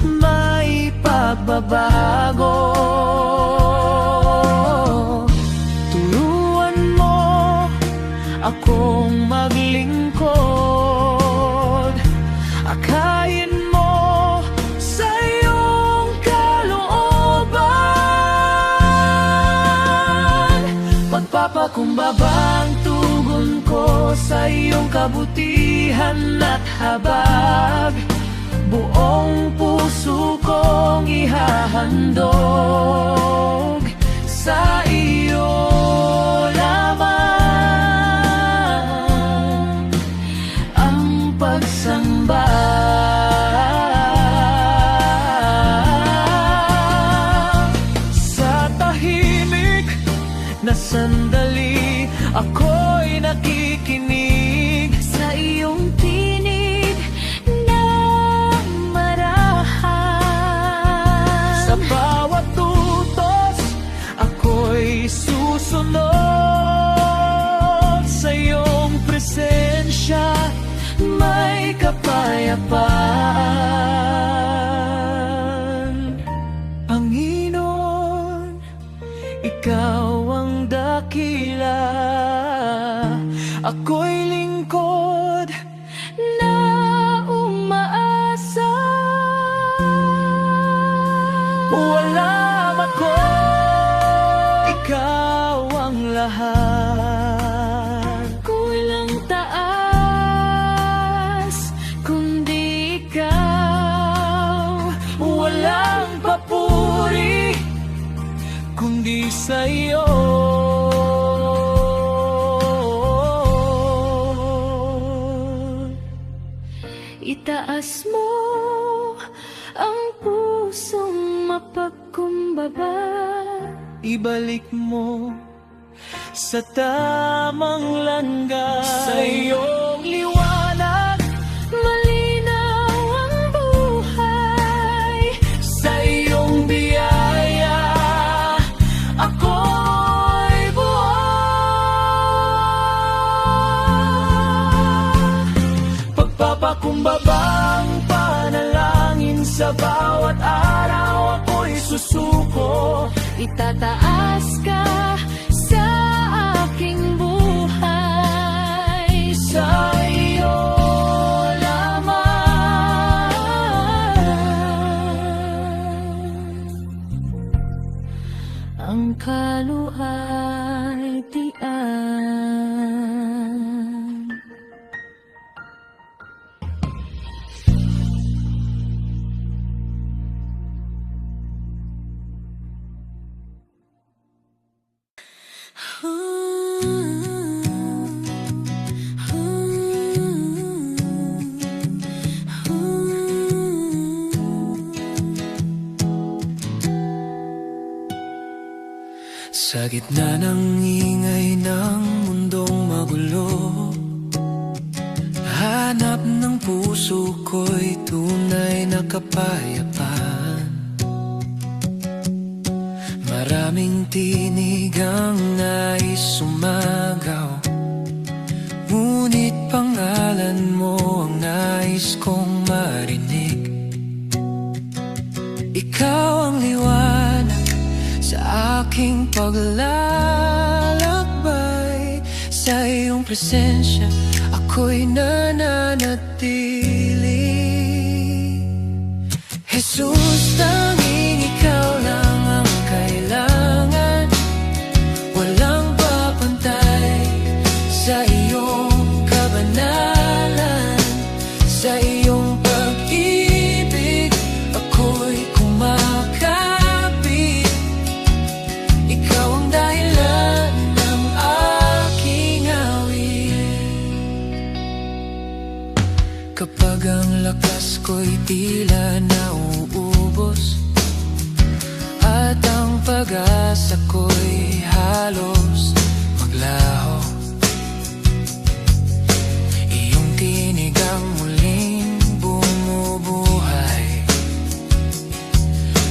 [SPEAKER 3] may pagbabago. Turuan mo akong maglingkod, akayin mo sa iyong kalooban. Pagpapakumbabang tugon ko sa iyong kabutihan at habag. Buong puso kong ihahandog sa iyo lamang ang pagsamba. Sa tahimik na sandali, ako'y nakikinig
[SPEAKER 2] Sa iyong tinig na marahan.
[SPEAKER 3] sa bawat tutos, ako'y susunod. Sa iyong presensya, may kapayapaan. Panginoon, ikaw ang dakila, ako'y lingkod
[SPEAKER 2] Na umaasa.
[SPEAKER 3] walang ako, ikaw ang lahat.
[SPEAKER 2] Kulang taas, kundi ikaw.
[SPEAKER 3] Walang papuri kundi sa iyo.
[SPEAKER 2] Itaas mo ang pusong mapagkumbaba.
[SPEAKER 3] Ibalik mo sa tamang landas. Sa iyong liwanag,
[SPEAKER 2] Malinaw ang buhay.
[SPEAKER 3] sa iyong biyaya, ako'y buhay. Pagpapakumbabang panalangin, sa bawat araw ako'y susuko.
[SPEAKER 2] Itataas ka sa aking buhay.
[SPEAKER 3] Sa iyo lamang
[SPEAKER 2] ang kaluhaltian.
[SPEAKER 3] Sa gitna ng ingay ng mundong magulo, hanap ng puso ko'y tunay na kapayapaan. Maraming tinig ang nais sumagaw, ngunit pangalan mo ang nais kong marinig. Ikaw ang liwanag sa aking paglalakbay. Sa iyong presensya ako'y nananatili. Jesus, tanging ikaw lang ang kailangan. Walang papantay sa iyong kabanalan. Sa iyong pag-ibig ako'y kumakapit. Ikaw ang dahilan ng aking awit. Kapag ang lakas ko'y tila nauubos at ang pag-asa ko'y halos maglaho, iyong tinig ang muling bumubuhay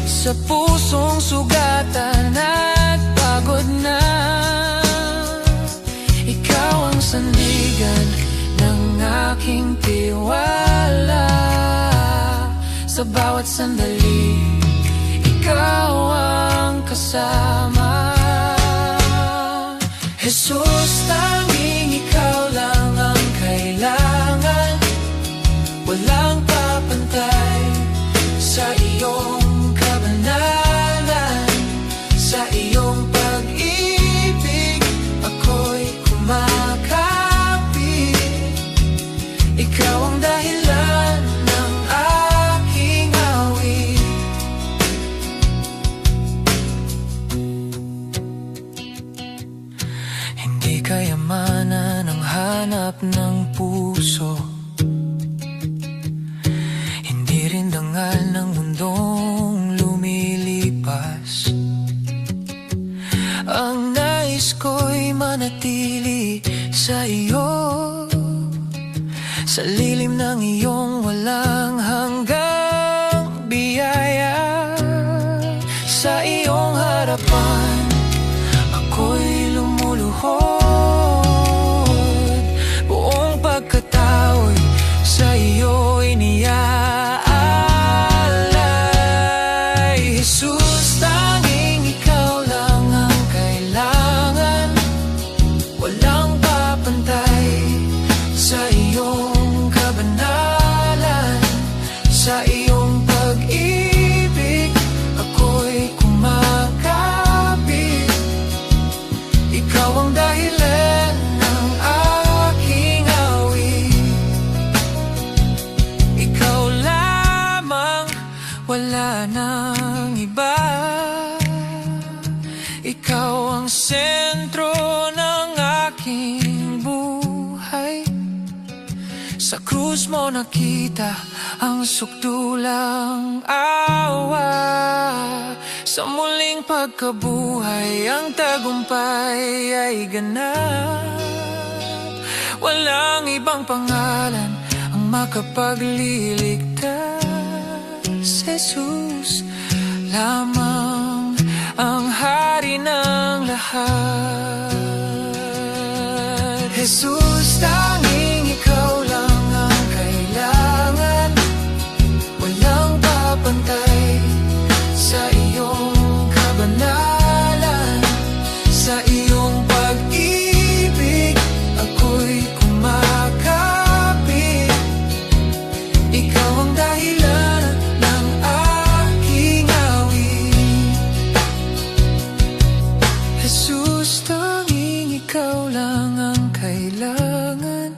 [SPEAKER 3] sa pusong sugatan at pagod na. Ikaw ang sandigan ng aking tiwala. Sa bawat sandali, ikaw ang kasama. Jesus, tanging ikaw lang ang kailangan. Walang papantay sa iyong kabanalan. Sa iyong pag-ibig ako'y kumakapit. Ikaw ang dahilan ng aking awit. Hindi kayamanan ang hanap ng puso, hindi rin dangal ng mundong lumilipas. Ang nais ko'y manatili sa iyo, sa lilim ng iyong walang hanggang biyaya. Sa iyong harapan ako'y lumuluhod, buong pagkatao'y sa iyo iniaalay. Jesus, tanging ikaw lang ang kailangan. Walang papantay sa iyong kabanalan. Sa iyong pag-ibig ako'y kumakapit. Ikaw ang dahilan ng aking awit. Ikaw lamang, wala nang iba. Ikaw ang sentro ng aking buhay. Sa krus mo nakita ang sukdulang awa. Sa muling pagkabuhay ang tagumpay ay ganap. Walang ibang pangalan ang makapagliligtas. Jesus lamang ang hari ng lahat. Jesus, tanging ikaw lang ang kailangan. Walang papantay sa iyong kabanalan. Sa iyong pag-ibig ako'y kumakapit. Ikaw ang dahilan ng aking awit. Jesus, tanging ikaw lang ang kailangan.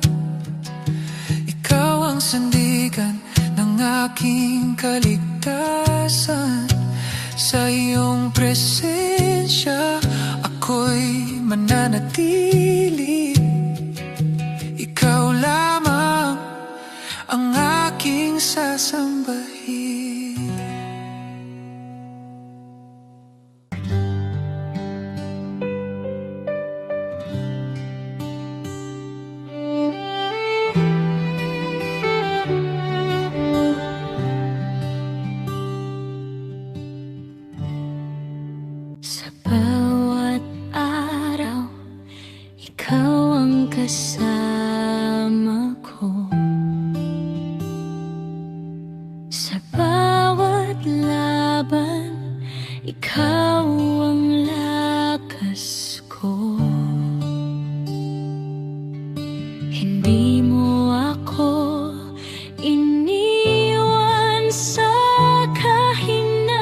[SPEAKER 3] Ikaw ang sandigan ng aking kaligtasan. Sa iyong presensya ako'y mananatili. Ikaw lamang ang aking sasambahin.
[SPEAKER 2] ikaw ang lakas ko. Hindi mo ako iniwan sa kahinaan.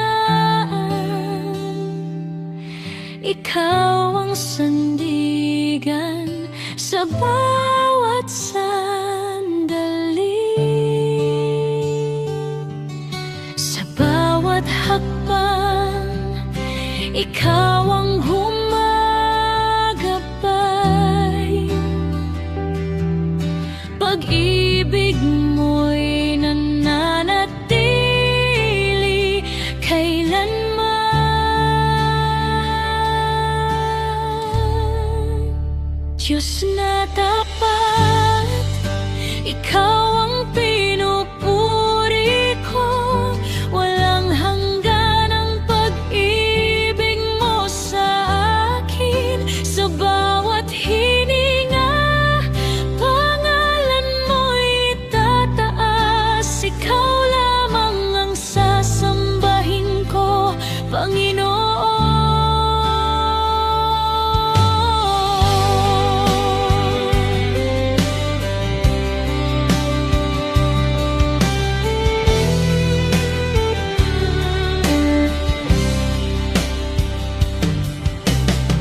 [SPEAKER 2] Ikaw ang sandigan sa bawat sandali. Sa bawat hakbang, ikaw ang gumagabay. Pag-ibig mo'y nananatili kailanman. Diyos na tapat, ikaw ang pinupuri ko. Walang hanggan ang pag-ibig mo sa akin. Sa bawat hininga, pangalan mo'y itataas. Ikaw lamang ang sasambahin ko, Panginoon.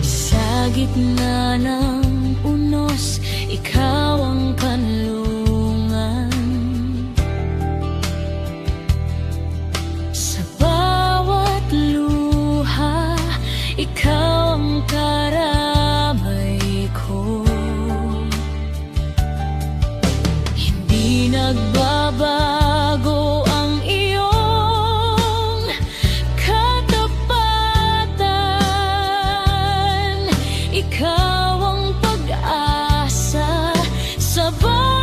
[SPEAKER 2] Sa gitna ng unos, ikaw ang kanlungan. Sa bawat luha, ikaw ang karamay ko. Hindi nagbabago ang iyong katapatan. Ikaw ang pag-asa sa bawat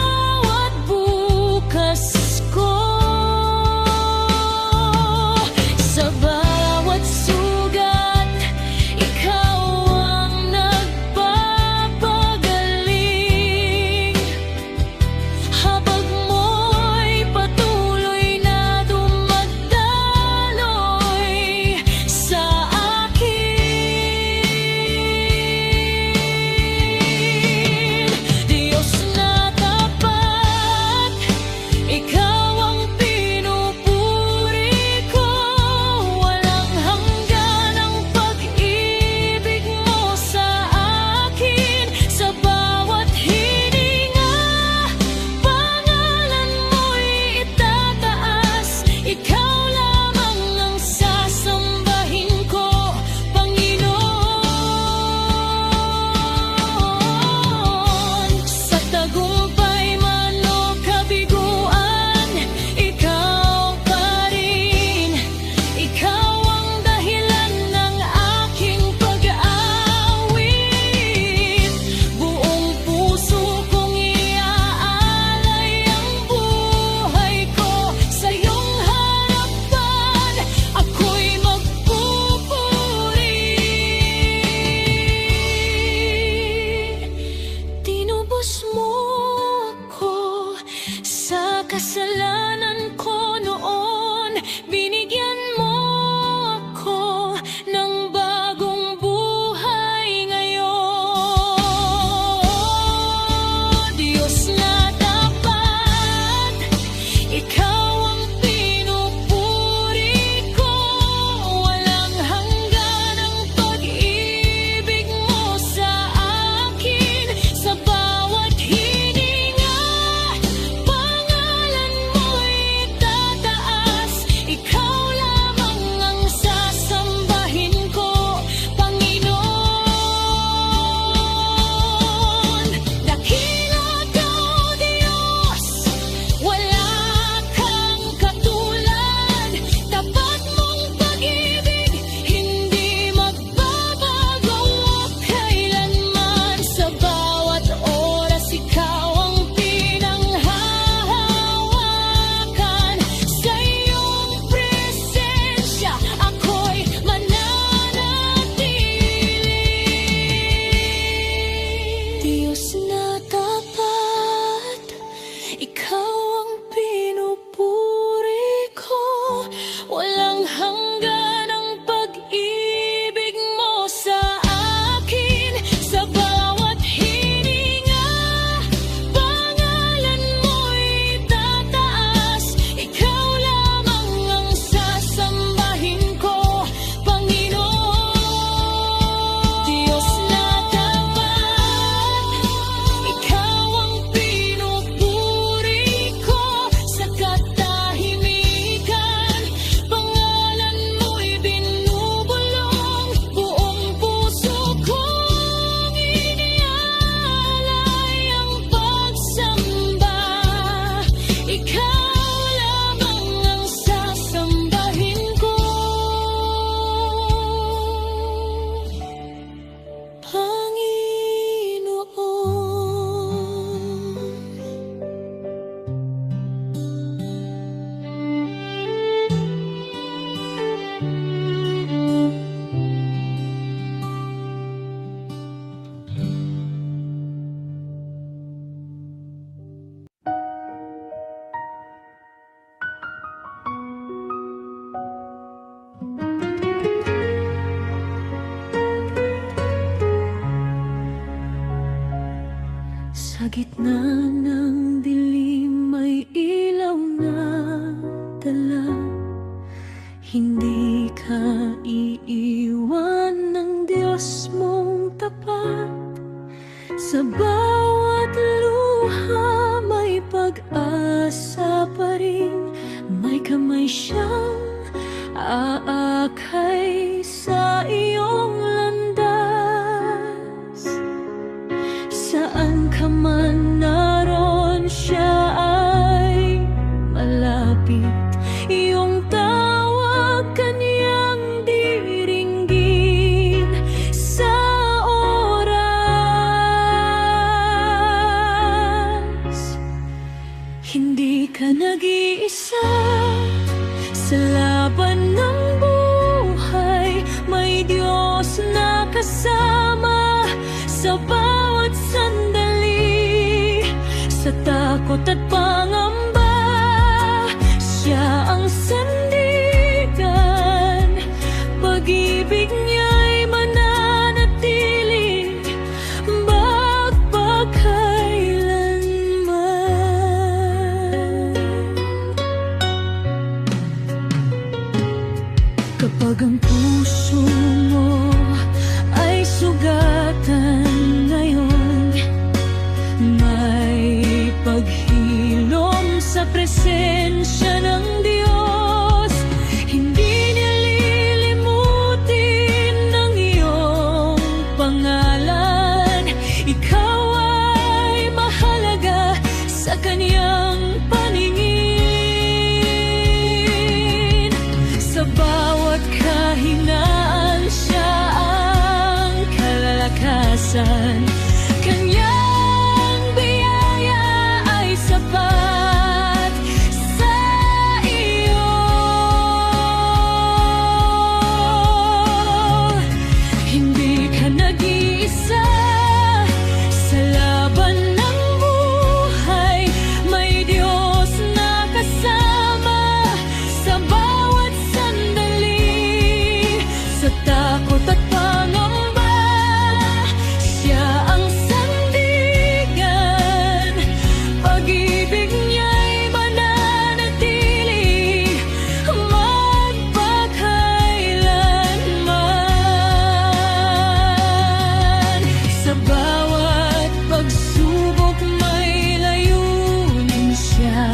[SPEAKER 2] gitna ng dilim may ilaw na dala. Hindi ka iiwan ng Diyos mong tapat. Sa bawat luha may pag-asa pa rin. May kamay siyang aakay sa iyong landas. Saan ka man naroon, siya ay malapit. Iyong tawag kaniyang diringgin sa oras. Hindi ka nag-iisa sa laban ng buhay. May Diyos na kasama sa bawat sandali. Sa takot at pangamba, siya ang sandigan. Pag-ibig niya'y mananatili magpakailanman. Kapag ang puso mo ay sugatan ngayon, may paghilom sa presensya ng Diyos. Hindi niya lilimutin ang iyong pangalan. Ikaw ay mahalaga sa Kaniyang paningin. Sa bawat kahinaan, siya ang kalakasan. Kanyang biyaya ay sapat sa iyo. Hindi ka nag-iisa sa laban ng buhay. May Diyos na kasama sa bawat sandali. Sa takot at pangamba, siya ang sandigan. Pag-ibig niya'y mananatili magpakailanman. Sa bawat pagsubok may layunin siya.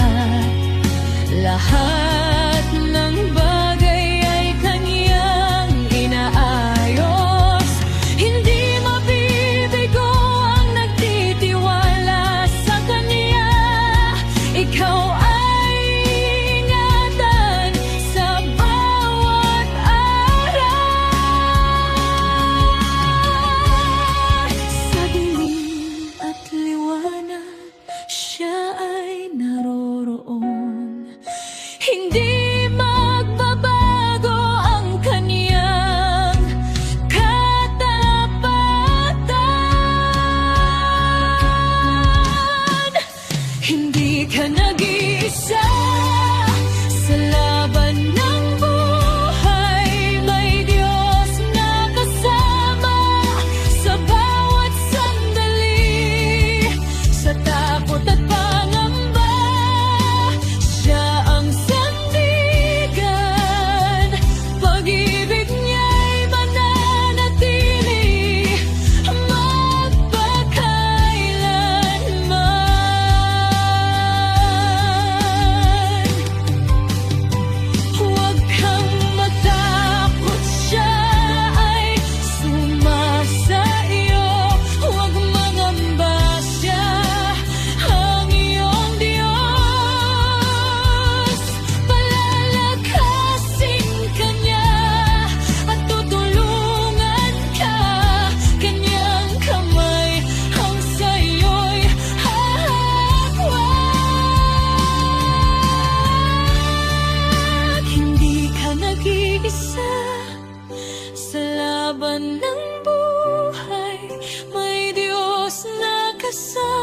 [SPEAKER 2] Lahat ng bagay ay Kaniyang inaayos. Hindi mabibigo ang nagtitiwala sa Kaniya. Ikaw ay ingatan sa bawat araw. Sa dilim at liwanag, siya ay naroroon. Hindi magbabago ang Kaniyang katapatan. Hindi ka nag-iisa sa laban ng buhay. May Diyos na kasama sa bawat sandali. Sa takot at pangamba, siya ang sandigan. Pag-ibig niya'y mananatili magpakailanman. Huwag kang matakot, siya ay sumasa iyo. Huwag mangamba, siya ang iyong Diyos. Palalakasin ka niya at tutulungan ka. Kanyang kamay ang sa'yo'y hahawak. Hindi ka nag-iisa sa laban ng buhay. May Diyos na kasama